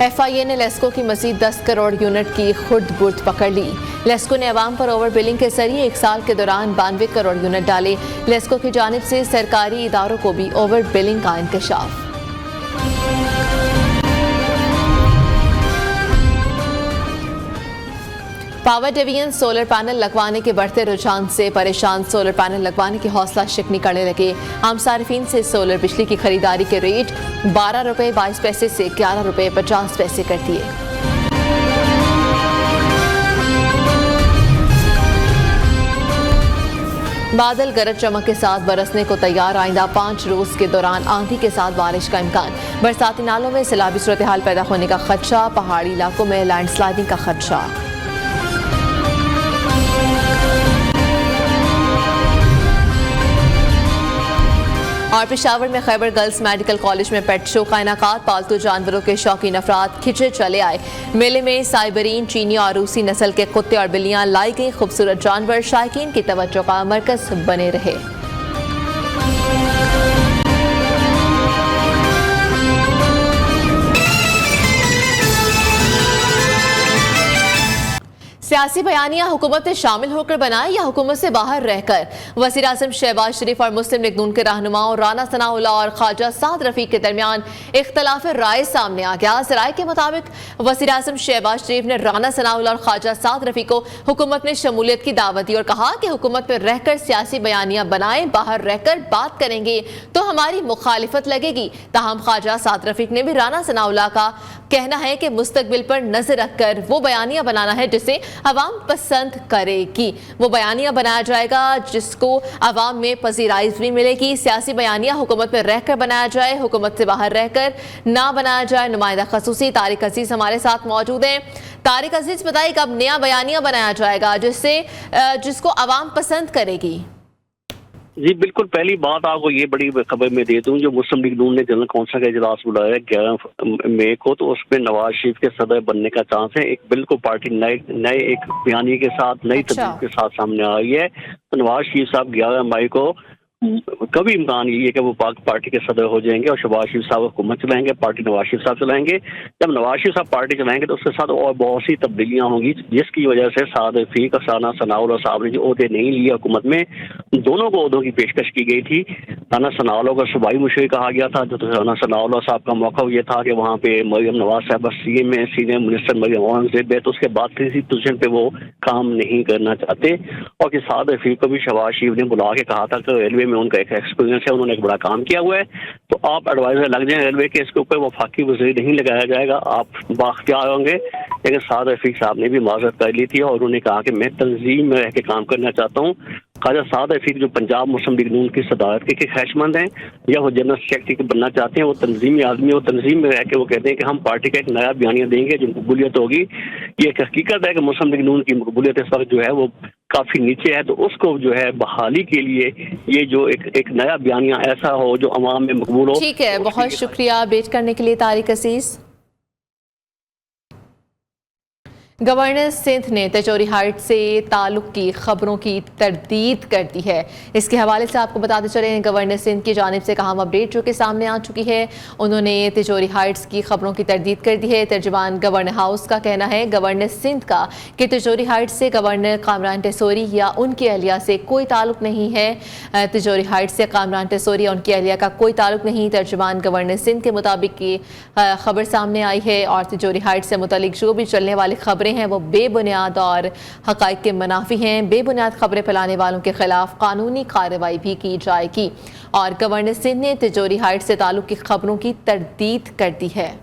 FIA ने लेस्को की मजीद 10 करोड़ यूनिट की खुर्द बुर्द पकड़ ली। लेस्को ने अवाम पर ओवर बिलिंग के जरिए 1 साल के दौरान 92 करोड़ यूनिट डाले। लेस्को की जानिब से सरकारी इदारों को भी ओवर बिलिंग का इंकशाफ। पावर डिवीजन सोलर पैनल लगवाने के बढ़ते रुझान से परेशान। सोलर पैनल लगवाने की हौसला शिकनी करने लगे। आम सार्फिन से सोलर बिजली की खरीदारी के रेट 12 रुपये 22 पैसे से 11 रुपये 50 पैसे कर दिए। बादल गरज चमक के साथ बरसने को तैयार। आइंदा 5 रोज के दौरान आंधी के साथ बारिश का इम्कान। बरसाती नालों में सैलाबी सूरत हाल पैदा होने का खदशा। पहाड़ी इलाकों में लैंडस्लाइडिंग का खदशा। और पेशावर में खैबर गर्ल्स मेडिकल कॉलेज में पेट शो का इनाकात। पालतू जानवरों के शौकीन अफराद खिंचे चले आए। मेले में साइबरीन, चीनी और रूसी नस्ल के कुत्ते और बिल्लियां लाई गई। खूबसूरत जानवर शायकीन की तवज्जो का मरकज बने रहे। सियासी बयानिया हुकूमत में शामिल होकर बनाए या हुकूमत से बाहर रहकर? वज़ीर आज़म शहबाज शरीफ और मुस्लिम लीग नून के रहनुमाओं राना सनाउल्लाह और ख्वाजा साद रफीक के दरमियान इख्तलाफ राय सामने आ गया। राय के मुताबिक वज़ीर आज़म शहबाज शरीफ ने राना सनाउल्लाह और ख्वाजा साद रफीक को हुकूमत में शमूलियत की दावत दी और कहा कि हुकूमत में रहकर सियासी बयानिया बनाए, बाहर रहकर बात करेंगे तो हमारी मुखालिफत लगेगी। ताहम ख्वाजा साद रफीक ने भी राना सनाउल्लाह का कहना है कि मुस्तकबिल पर नजर रखकर वो बयानिया बनाना है जिसे अवाम पसंद करेगी। वो बयानिया बनाया जाएगा जिसको अवाम में पजीराइश भी मिलेगी। सियासी बयानिया हुकूमत में रहकर बनाया जाए, हुकूमत से बाहर रहकर ना बनाया जाए। नुमाइंदा खसूसी तारिक अजीज हमारे साथ मौजूद हैं। तारिक अजीज, बताइए कब नया बयानिया बनाया जाएगा जिसको अवाम पसंद करेगी? जी बिल्कुल, पहली बात आपको ये बड़ी खबर में दे दूं, जो मुस्लिम लीग नून ने जनरल कौंसिल का इजलास बुलाया है 11 मई को, तो उसमें नवाज शरीफ के सदर बनने का चांस है। एक बिल्कुल पार्टी नए एक बयानी के साथ, नई तस्वीर के साथ सामने आ रही है। तो नवाज शरीफ साहब 11 मई को कभी इम्कान ये है कि वो पार्टी के सदर हो जाएंगे और शहबाज शरीफ साहब हुकूमत चलाएंगे, पार्टी नवाज शरीफ साहब चलाएंगे। जब नवाज शरीफ साहब पार्टी चलाएंगे तो उसके साथ और बहुत सी तब्दीलियां होंगी, जिसकी वजह से साद रफीक और राना सनाउल्लाह साहब ने जो ओहदे नहीं लिए हुकूमत में, दोनों को ओहदों की पेशकश की गई थी। राना सनाउल्लाह को सूबाई मुशीर कहा गया था, जो राना सनाउल्लाह साहब का मौका ये था कि वहाँ पे मरियम नवाज साहब सीएम में सीनियर मिनिस्टर मरियम औरंगजेब है, तो उसके बाद किसी पोजीशन पे वो काम नहीं करना चाहते। और कि साद रफीक को भी शहबाज शरीफ ने बुला के कहा था कि रेलवे में उनका एक एक्सपीरियंस है, उन्होंने एक बड़ा काम किया हुआ है, तो आप एडवाइजर लग जाएं रेलवे के, इसके ऊपर वफाकी वज़ीर नहीं लगाया जाएगा, आप बाख्तियार होंगे। लेकिन साद रफीक साहब ने भी माजरत कर ली थी और उन्होंने कहा कि मैं तंजीम में रह के काम करना चाहता हूँ ख्वाजा साद हफीज जो पंजाब मुस्लिम लीग नून की सदारत के ख्वाहिशमंद हैं या वो जनरल सेक्रेटरी बनना चाहते हैं, वो तंजीमी आदमी, वो तंजीम में रह के वो कहते हैं कि हम पार्टी का एक नया बयानिया देंगे जो मकबूलियत होगी। ये एक हकीकत है कि मुस्लिम लीग नून की मकबूलियत इस वक्त जो है वो काफ़ी नीचे है, तो उसको जो है बहाली के लिए ये जो एक नया बयानिया ऐसा हो जो अवाम में मकबूल हो। ठीक है, बहुत शुक्रिया अपडेट करने के लिए तारिक अजीज। गवर्नर सिंध ने तिजोरी हाइट से ताल्लुक की खबरों की तरदीद कर दी है। इसके हवाले से आपको बताते चले, गवर्नर सिंध की जानिब से अहम अपडेट जो कि सामने आ चुकी है। उन्होंने तिजोरी हाइट्स की खबरों की तरदीद कर दी है। तर्जुमान गवर्नर हाउस का कहना है, गवर्नर सिंध का कि तिजोरी हाइट्स से गवर्नर कामरान टेसोरी या उनकी अहलिया से कोई ताल्लुक नहीं है। तिजोरी हाइट्स से कामरान टेसोरी या उनकी अहलिया का कोई ताल्लुक नहीं। तर्जुमान गवर्नर सिंध के मुताबिक की खबर सामने आई है और तिजोरी हाइट्स से मुतालिक जो भी चलने वाली खबरें हैं वो बेबुनियाद और हकाइक के मुनाफी हैं। बेबुनियाद खबरें फैलाने वालों के खिलाफ कानूनी कार्रवाई भी की जाएगी। और गवर्नर सिंध ने तिजोरी हाइट से ताल्लुक की खबरों की तरदीद कर दी है।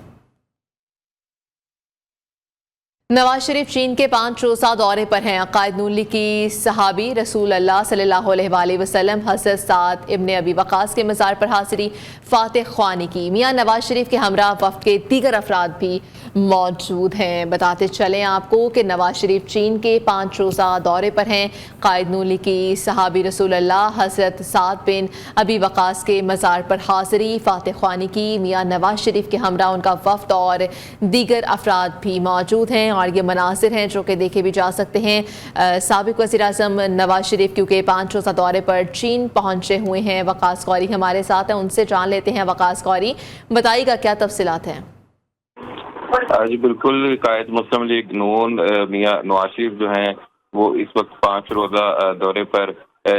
नवाज शरीफ चीन के 5 रोज़ा दौरे पर हैं। अकायद नून लीग की सहाबी रसूल अल्लाह सल्लल्लाहु अलैहि वसल्लम हज़रत साद इब्न अबी वक़ास के मज़ार पर हाज़िरी फ़ातिह ख़्वानी की। मियाँ नवाज शरीफ के हमरा वफ़द के दीगर अफराद भी मौजूद हैं। बताते चलें आपको कि नवाज शरीफ चीन के 5 रोज़ा दौरे पर हैं। कायद नून लीग की सहाबी रसूल अल्लाह हज़रत साद बिन अबी वक़ास के मज़ार पर हाज़िरी फ़ातिह ख़्वानी की। मियाँ नवाज शरीफ के हमरा उनका वफ़द और दीगर अफराद भी मौजूद हैं और ये मनासिर हैं जो कि देखे भी जा सकते हैं। साबिक़ वज़ीर-ए-आज़म नवाज शरीफ क्योंकि 5 रोज़ा दौरे पर चीन पहुँचे हुए हैं। वक़ास कौरी हमारे साथ हैं, उनसे जान लेते हैं। वक़ास कौरी, बताइएगा क्या तफ़सीलात हैं? जी बिल्कुल, कायद मुस्लिम लीग नून मियाँ नवाज शरीफ जो हैं वो इस वक्त 5 रोज़ा दौरे पर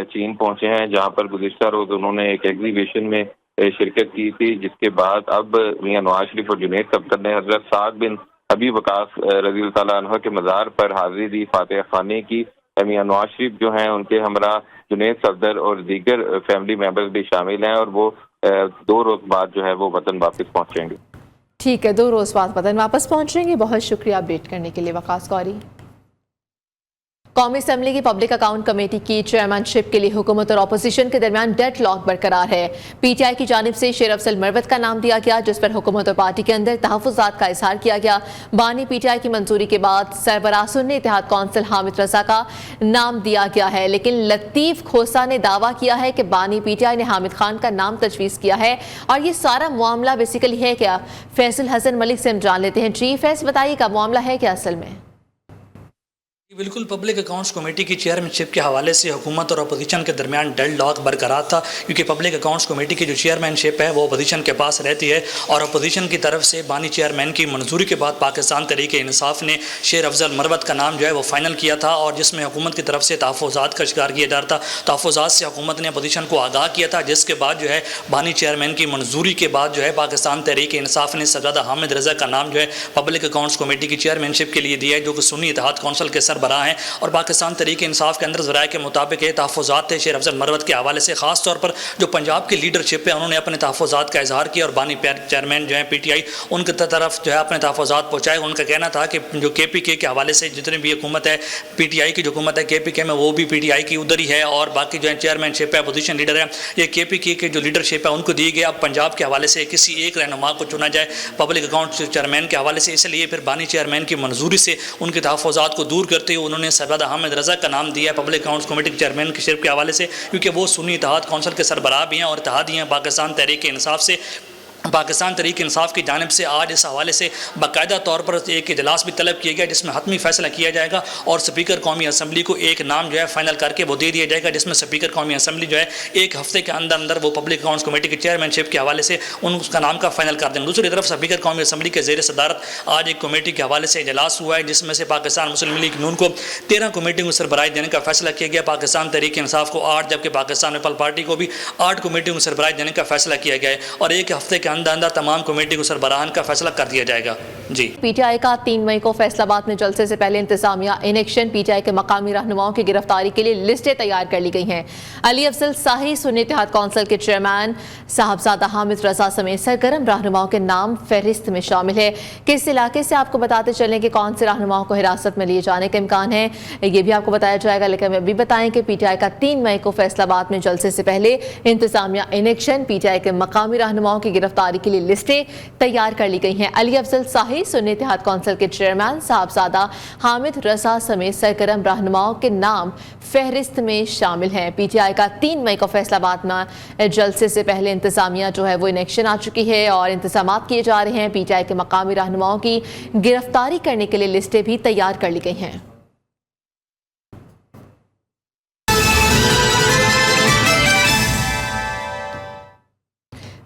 चीन पहुंचे हैं, जहां पर गुज़िश्ता रोज़ उन्होंने एक एग्जीबिशन में शिरकत की थी, जिसके बाद अब मियाँ नवाज शरीफ और जुनैद सब्तर ने हज़रत साद बिन अबी वक़ास रज़ी अल्लाह तआला अन्हु के मज़ार पर हाज़िरी दी, फ़ातिह ख़्वानी की। मियाँ नवाज शरीफ जो हैं उनके हमरा जुनैद सब्तर और दीगर फैमिली मेम्बर्स भी शामिल हैं और वो 2 रोज़ बाद जो है वो वतन वापस पहुँचेंगे। ठीक है, 2 रोज़ बाद वतन वापस पहुँचेंगे। बहुत शुक्रिया अपडेट करने के लिए वक़ास कौरी। कौमी असम्बली की पब्लिक अकाउंट कमेटी की चेयरमैनशिप के लिए हुकूमत और अपोजिशन के दरमियान डेडलॉक बरकरार है। पीटीआई की जानिब से शेर अफजल मरवत का नाम दिया गया, जिस पर हुकूमत और पार्टी के अंदर तहफ़्फ़ुज़ात का इज़हार किया गया। बानी पीटीआई की मंजूरी के बाद सरबराह सुन्नी इत्तेहाद कौंसिल हामिद रज़ा का नाम दिया गया है, लेकिन लतीफ़ खोसा ने दावा किया है कि बानी पीटीआई ने हामिद खान का नाम तजवीज़ किया है और ये सारा मामला बेसिकली है क्या। फैसल हसन मलिक से हम जान लेते हैं। जी फैस, बताइएगा मामला है क्या असल में? बिल्कुल, पब्लिक अकाउंट्स कमेटी की चेयरमैनशिप के हवाले से हुकूमत और अपोजिशन के दरमियान डेडलॉक बरकरार था, क्योंकि पब्लिक अकाउंट्स कमेटी की जो चेयरमैनशिप है वो अपोजिशन के पास रहती है और अपोजिशन की तरफ से बानी चेयरमैन की मंजूरी के बाद पाकिस्तान तहरीक इंसाफ ने शेर अफजल मरवत का नाम जो है वो फाइनल किया था और जिसमें हुकूमत की तरफ से तहफ़्फ़ुज़ात का शिकार किया जा रहा था। तहफ़्फ़ुज़ात से हुकूमत ने अपोजिशन को आगाह किया था, जिसके बाद जो है बानी चेयरमैन की मंजूरी के बाद जो है पाकिस्तान तहरीक इंसाफ ने सज्जादा हामिद रज़ा का नाम जो है पब्लिक अकाउंट्स कमेटी की चेयरमैनशिप के लिए दिया है, जो कि सुन्नी इत्तेहाद कौंसिल के सरबराह हैं। और पाकिस्तान तहरीक इंसाफ के अंदर ज़राए के मुताबिक ये तहफ़्फ़ुज़ात थे शेर अफजल मरवत के हवाले से, ख़ास तौर पर जो पंजाब की लीडरशिप है उन्होंने अपने तहफ़्फ़ुज़ात का इज़हार किया और बानी चेयरमैन जो है पीटीआई उनकी तरफ जो है अपने तहफ़्फ़ुज़ात पहुँचाए। उनका कहना था कि जो केपीके के हवाले से जितनी भी हुकूमत है, पीटीआई की जो हुकूमत है केपीके में, वो भी पीटीआई की उधर ही है और बाकी जो है चेयरमैनशिप है, अपोजिशन लीडर है, ये केपीके के जो लीडरशिप है उनको दी गई। अब पंजाब के हवाले से किसी एक रहनुमा को चुना जाए पब्लिक अकाउंट चेयरमैन के हवाले से, इसलिए फिर बानी चेयरमैन की मंजूरी से उनके तहफ़्फ़ुज़ात को दूर करते हुए उन्होंने सज्जादा हामिद रज़ा का नाम दिया है पब्लिक अकाउंट्स कमेटी के चेयरमैन की शिरकत के हवाले से, क्योंकि वो सुन्नी इत्तेहाद कौंसिल के सरबराह भी हैं और इत्तेहादी हैं पाकिस्तान तहरीक इंसाफ से। पाकिस्तान तहरीक इंसाफ की जानिब से आज इस हवाले से बाकायदा तौर पर एक इजलास भी तलब किया गया, जिसमें हतमी फैसला किया जाएगा और स्पीकर कौमी असम्बली को एक नाम जो है फाइनल करके वो दे दिया जाएगा, जिसमें स्पीकर कौमी असम्बली जो है 1 हफ्ते के अंदर अंदर वो पब्लिक अकाउंट्स कमेटी की चेयरमैनशिप के हवाले से उसका नाम का फाइनल कर देंगे। दूसरी तरफ स्पीकर कौमी असम्बली के ज़ेर सदारत आज एक कमेटी के हवाले से इजलास हुआ है, जिसमें से पाकिस्तान मुस्लिम लीग नून को 13 कमेटियों को सरबराही देने का फैसला किया गया, पाकिस्तान तहरीक इंसाफ को 8, जबकि पाकिस्तान पीपल पार्टी को भी 8 कमेटियों को सरबराही देने का फैसला किया गया है और 1 हफ्ते के अंदर अंदर तमाम कमेटी को सरबराहान का फैसला कर दिया जाएगा। जी, पीटीआई का 3 मई को फैसलाबाद में जलसे से पहले इंतजामिया इन एक्शन। पीटीआई के मकामी रहनुमाओं की गिरफ्तारी के लिए लिस्टें तैयार कर ली गई हैं। अली अफजल शाही सुन्नी इत्तेहाद काउंसिल के चेयरमैन साहबजादा हामिद रजा समेत सरगर्म रहनुमाओं के नाम फहरिस्त में शामिल है। किस इलाके से आपको बताते चलें कि कौन से रहनुमाओं को हिरासत में लिए जाने का इम्कान है, ये भी आपको बताया जाएगा। लेकिन अभी बताएं कि पीटीआई का 3 मई को फैसलाबाद में जलसे से पहले इंतजामिया इन एक्शन। पीटीआई के मकामी रहनुमाओं की गिरफ्तारी के लिए लिस्टें तैयार कर ली गई हैं। अली अफजल शाही सुन्नी इत्तेहाद काउंसिल के चेयरमैन साहबजादा हामिद रजा समेत सरगर्म रहनुमाओं के नाम फहरिस्त में शामिल हैं। पीटीआई का 3 मई को फैसलाबाद में जलसे से पहले इंतजामिया जो है वो इन एक्शन आ चुकी है और इंतजाम किए जा रहे हैं। पीटीआई के मकामी रहनुमाओं की गिरफ्तारी करने के लिए लिस्टें भी तैयार कर ली गई हैं।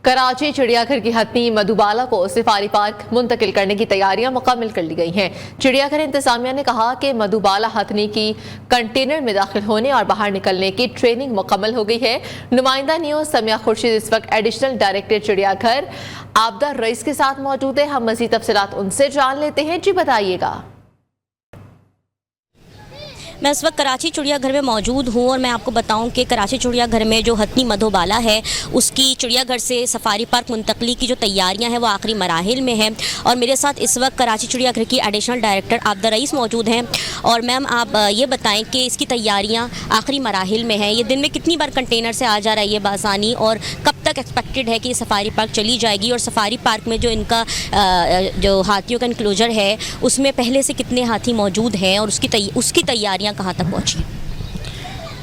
कराची चिड़ियाघर की हथनी मधुबाला को सफारी पार्क मुंतकिल करने की तैयारियां मुकम्मल कर ली गई हैं। चिड़ियाघर इंतजामिया ने कहा कि मधुबाला हथनी की कंटेनर में दाखिल होने और बाहर निकलने की ट्रेनिंग मुकम्मल हो गई है। नुमाइंदा न्यूज़ समिया खुर्शीद इस वक्त एडिशनल डायरेक्टर चिड़ियाघर आबदा रईस के साथ मौजूद है। हम मज़ीद तफसीलात उनसे जान लेते हैं। जी बताइएगा। मैं इस वक्त कराची चिड़ियाघर में मौजूद हूँ और मैं आपको बताऊं कि कराची चिड़ियाघर में जो हथनी मधुबाला है उसकी चिड़ियाघर से सफारी पार्क मुंतकली की जो तैयारियां हैं वो आखिरी मराहिल में हैं। और मेरे साथ इस वक्त कराची चिड़ियाघर की एडिशनल डायरेक्टर आबदा रईस मौजूद हैं। और मैम आप ये बताएं कि इसकी तैयारियां आखिरी मराहिल में हैं। ये दिन में कितनी बार कंटेनर से आ जा रहा है ये बासानी, और कब तक एक्सपेक्टेड है कि सफारी पार्क चली जाएगी? और सफारी पार्क में जो इनका जो हाथियों का इंक्लोजर है उसमें पहले से कितने हाथी मौजूद हैं और उसकी तैयारियाँ कहाँ तक पहुँची?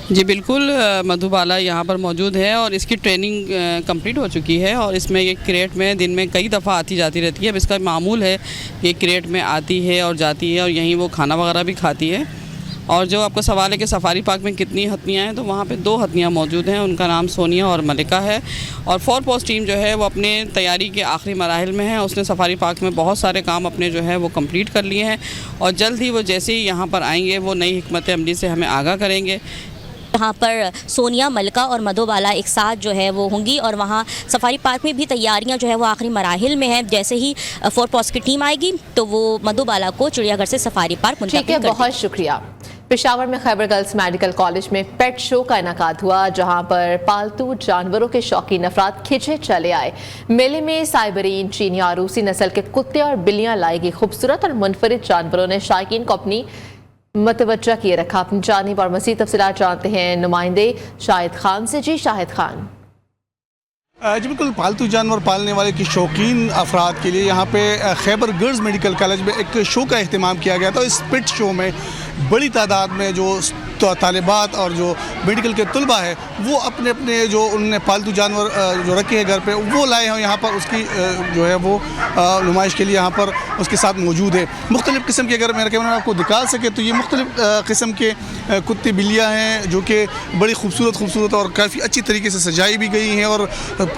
जी बिल्कुल, मधुबाला यहाँ पर मौजूद है और इसकी ट्रेनिंग कंप्लीट हो चुकी है और इसमें ये क्रेट में दिन में कई दफ़ा आती जाती रहती है। अब इसका मामूल है ये क्रेट में आती है और जाती है और यहीं वो खाना वगैरह भी खाती है। और जो आपका सवाल है कि सफारी पार्क में कितनी हथनियाँ हैं, तो वहाँ पे 2 हथनियाँ मौजूद हैं। उनका नाम सोनिया और मलिका है। और 4 पोस्ट टीम जो है वो अपने तैयारी के आखिरी मराहिल में है। उसने सफारी पार्क में बहुत सारे काम अपने जो है वो कंप्लीट कर लिए हैं और जल्द ही वो जैसे ही यहाँ पर आएंगे वो नई हिकमत अमली से हमें आगाह करेंगे। यहाँ पर सोनिया, मलिका और मधुबाला एक साथ जो है वो होंगी और वहाँ सफारी पार्क में भी तैयारियाँ जो है वो आखिरी मराहिल में हैं। जैसे ही 4 पोस्ट की टीम आएगी तो वो मधुबाला को चिड़ियाघर से सफारी पार्क मुंतकिल कर देगी। बहुत शुक्रिया। पेशावर में खैबर गर्ल्स मेडिकल कॉलेज में पेट शो का इनेकाद हुआ, जहां पर पालतू जानवरों के शौकीन अफराद खिंचे चले आए। मेले में साइबरीन, चीनी और रूसी नस्ल के कुत्ते और बिल्लियां लाई गई। खूबसूरत और मुनफरिद जानवरों ने शायकीन को अपनी मतवज्जा किए रखा। अपनी जानिब और मज़ीद तफसीलात जानते हैं नुमाइंदे शाहिद खान से। जी शाहिद खान। जी बिल्कुल, पालतू जानवर पालने वाले की शौकीन अफराद के लिए यहाँ पे खैबर गर्ल्स मेडिकल कॉलेज में एक शो का अहतमाम किया गया था। इस पेट शो में बड़ी तादाद में जो तालिबात और जो मेडिकल के तलबा है वो अपने अपने जो उन्होंने पालतू जानवर जो रखे हैं घर पे वो लाए हैं यहाँ पर, उसकी जो है वो नुमाइश के लिए यहाँ पर उसके साथ मौजूद है। मुख्तलिफ़ किस्म के, अगर मेरा कैमरा आपको दिखा सके तो ये मुख्तलिफ़ किस्म के कुत्ते बिल्लियाँ हैं जो कि बड़ी खूबसूरत और काफ़ी अच्छी तरीके से सजाई भी गई हैं और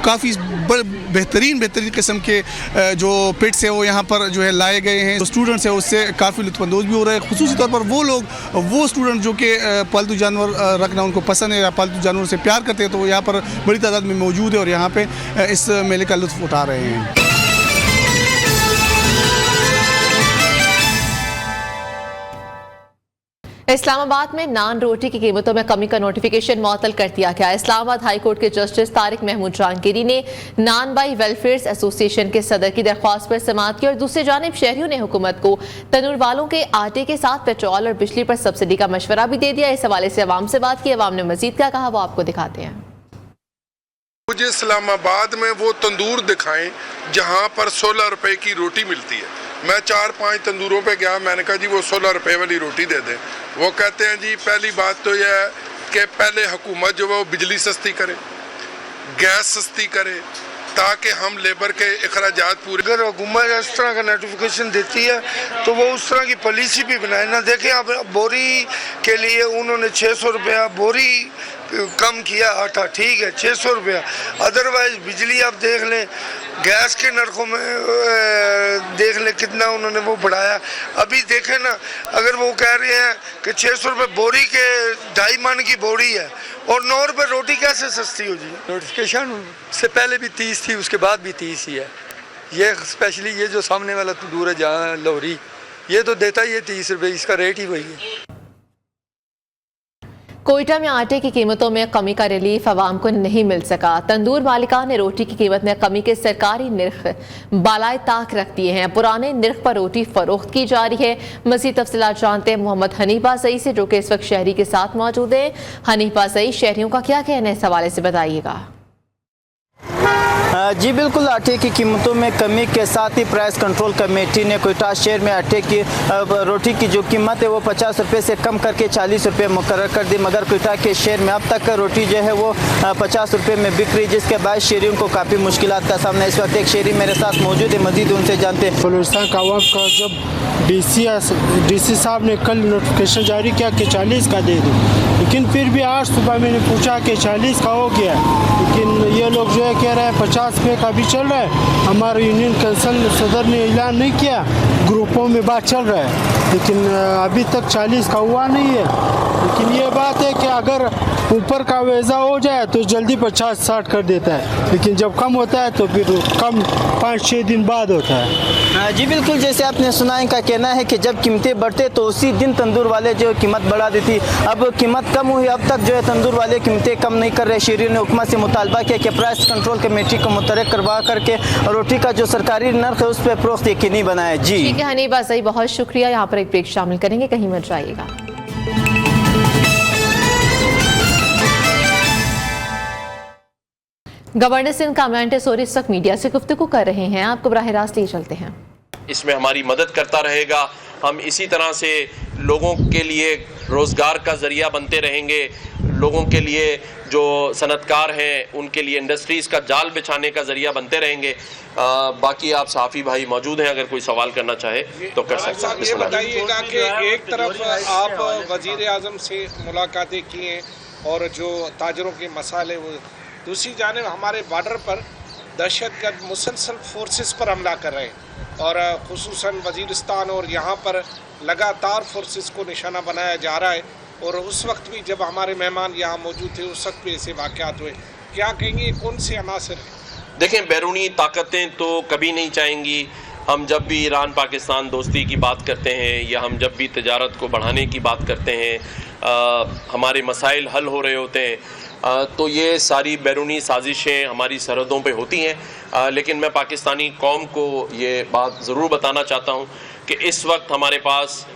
काफ़ी बेहतरीन किस्म के जो पेट्स है वो यहाँ पर जो है लाए गए हैं। जो स्टूडेंट्स हैं उससे काफ़ी लुत्फ़अंदोज़ भी हो रहे हैं। खुसूसी तौर पर वो स्टूडेंट जो कि पालतू जानवर रखना उनको पसंद है या पालतू जानवर से प्यार करते हैं तो वो यहाँ पर बड़ी तादाद में मौजूद है और यहाँ पे इस मेले का लुत्फ़ उठा रहे हैं। इस्लामाबाद में नान रोटी की कीमतों में कमी का नोटिफिकेशन मुअत्तल कर दिया गया। इस्लामाबाद हाई कोर्ट के जस्टिस तारिक महमूद जहांगीरी ने नान बाई वेलफेयर एसोसिएशन के सदर की दरख्वास्त पर समाअत की और दूसरी जानिब शहरियों ने हुकूमत को तनूर वालों के आटे के साथ पेट्रोल और बिजली पर सब्सिडी का मशवरा भी दे दिया। इस हवाले से अवाम से बात की। अवाम ने मजीद क्या कहा वो आपको दिखाते हैं। मुझे इस्लामाबाद में वो तंदूर दिखाएं जहाँ पर 16 रुपए की रोटी मिलती है। मैं 4-5 तंदूरों पे गया, मैंने कहा जी वो 16 रुपए वाली रोटी दे दें। वो कहते हैं जी पहली बात तो यह है कि पहले हुकूमत जो है वो बिजली सस्ती करे, गैस सस्ती करे ताकि हम लेबर के अखराजात पूरे। अगर हुकूमत इस तरह का नोटिफिकेशन देती है तो वो उस तरह की पॉलिसी भी बनाए ना। देखें अब बोरी के लिए उन्होंने 600 रुपया बोरी कम किया आटा, ठीक है 600 रुपया। अदरवाइज बिजली आप देख लें, गैस के नरखों में देख लें कितना उन्होंने वो बढ़ाया। अभी देखें ना, अगर वो कह रहे हैं कि 600 रुपये बोरी के 2.5 मन की बोरी है और 9 रुपये रोटी कैसे सस्ती हो जी। नोटिफिकेशन से पहले भी 30 थी, उसके बाद भी 30 ही है। ये स्पेशली ये जो सामने वाला तंदूर है जहाँ लोहरी, ये तो देता ही है 30 रुपये, इसका रेट ही वही है। कोयटा में आटे की कीमतों में कमी का रिलीफ आवाम को नहीं मिल सका। तंदूर मालिकान ने रोटी की कीमत में कमी के सरकारी निर्ख बालाए ताक रख दिए हैं। पुराने निर्ख पर रोटी फरोख्त की जा रही है। मज़ीद तफसीलात जानते हैं मोहम्मद हनीफा सई से, जो कि इस वक्त शहरी के साथ मौजूद है। हनीफा सई, शहरियों का क्या कहना है इस हवाले से बताइएगा। जी बिल्कुल, आटे की कीमतों में कमी के साथ ही प्राइस कंट्रोल कमेटी ने कोयटा शहर में आटे की रोटी की जो कीमत है वो 50 रुपये से कम करके 40 रुपये मुकर्रर कर दी, मगर कोयटा के शहर में अब तक रोटी जो है वो 50 रुपये में बिक रही, जिसके बाद शहरियों को काफ़ी मुश्किलात का सामना। इस वक्त एक शहरी मेरे साथ मौजूद है, मजीद उनसे जानते हैं। बलूचिस्तान का अवाम का जब डीसी साहब ने कल नोटिफिकेशन जारी किया कि 40 का दे दो, लेकिन फिर भी आज सुबह मैंने पूछा कि 40 का हो गया, लेकिन ये लोग जो है कह रहे हैं 50 रुपये का भी चल रहा है। हमारे यूनियन काउंसिल सदर ने ऐलान नहीं किया, ग्रुपों में बात चल रहा है, लेकिन अभी तक 40 का हुआ नहीं है। लेकिन ये बात है कि अगर ऊपर का वेज़ा हो जाए तो जल्दी 50-60 कर देता है, लेकिन जब कम होता है तो फिर कम 5-6 दिन बाद होता है। जी बिल्कुल, जैसे आपने सुना, इनका कहना है कि जब कीमतें बढ़ते तो उसी दिन तंदूर वाले जो कीमत बढ़ा देती। अब कीमत कम हुई, अब तक जो है तंदूर वाले कीमतें कम नहीं कर रहे। शहरियों ने हुकूमत से मुतालबा किया कि प्राइस कंट्रोल कमेटी को मुतरक करवा करके रोटी का जो सरकारी नर्ख है उस पर फरोख्त यकीनी बनाए। जी ठीक है हनीफा सही, बहुत शुक्रिया। यहाँ पर एक ब्रेक शामिल करेंगे, कहीं मत जाइएगा। गवर्नर सिंध कामरान सोरी इस वक्त मीडिया से गुफ्तगू कर रहे हैं, आपको बराह रास्त लिए चलते हैं। इसमें हमारी मदद करता रहेगा। हम इसी तरह से लोगों के लिए रोज़गार का ज़रिया बनते रहेंगे। लोगों के लिए जो सनतकार हैं उनके लिए इंडस्ट्रीज़ का जाल बिछाने का ज़रिया बनते रहेंगे। बाकी आप सहाफ़ी भाई मौजूद हैं, अगर कोई सवाल करना चाहे तो कर सकते हैं। ये बताइएगा कि एक तरफ आप वज़ीर आज़म से मुलाकातें की हैं और जो ताजरों के मसाले, वो दूसरी जानिब हमारे बॉर्डर पर दहशतगर्द मुसलसल फोर्सेस पर हमला कर रहे हैं और खुसूसन वज़ीरिस्तान और यहाँ पर लगातार फोर्सेस को निशाना बनाया जा रहा है। और उस वक्त भी जब हमारे मेहमान यहाँ मौजूद थे उस वक्त भी ऐसे वाक़यात हुए। क्या कहेंगे, कौन से अनासर हैं? देखें, बैरूनी ताकतें तो कभी नहीं चाहेंगी। हम जब भी ईरान पाकिस्तान दोस्ती की बात करते हैं या हम जब भी तजारत को बढ़ाने की बात करते हैं, हमारे मसाइल हल हो रहे होते हैं, तो ये सारी बैरूनी साजिशें हमारी सरहदों पे होती हैं। लेकिन मैं पाकिस्तानी कौम को ये बात ज़रूर बताना चाहता हूँ कि इस वक्त हमारे पास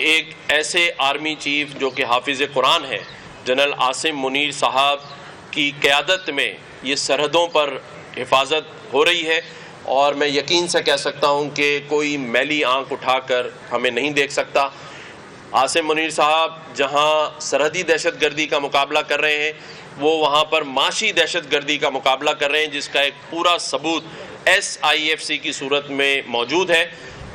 एक ऐसे आर्मी चीफ़ जो कि हाफिज़ कुरान है, जनरल आसिम मुनीर साहब की क़यादत में ये सरहदों पर हिफाजत हो रही है। और मैं यकीन से कह सकता हूँ कि कोई मैली आँख उठाकर हमें नहीं देख सकता। आसिम मुनीर साहब जहाँ सरहदी दहशतगर्दी का मुकाबला कर रहे हैं, वो वहाँ पर माशी दहशतगर्दी का मुकाबला कर रहे हैं, जिसका एक पूरा सबूत SIFC की सूरत में मौजूद है।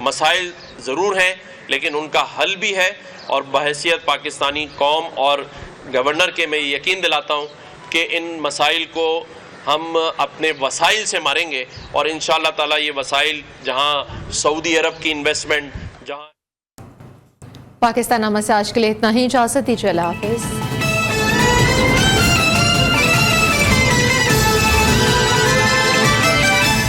मसाइल ज़रूर हैं, लेकिन उनका हल भी है। और बहैसियत पाकिस्तानी कौम और गवर्नर के मैं यकीन दिलाता हूँ कि इन मसाइल को हम अपने वसाइल से मारेंगे और इंशाअल्लाह ताला ये वसाइल जहाँ सऊदी अरब की इन्वेस्टमेंट, जहाँ पाकिस्तान नामा से आज के लिए इतना ही, इजाज़त दीजिए, अल्लाह हाफ़िज़।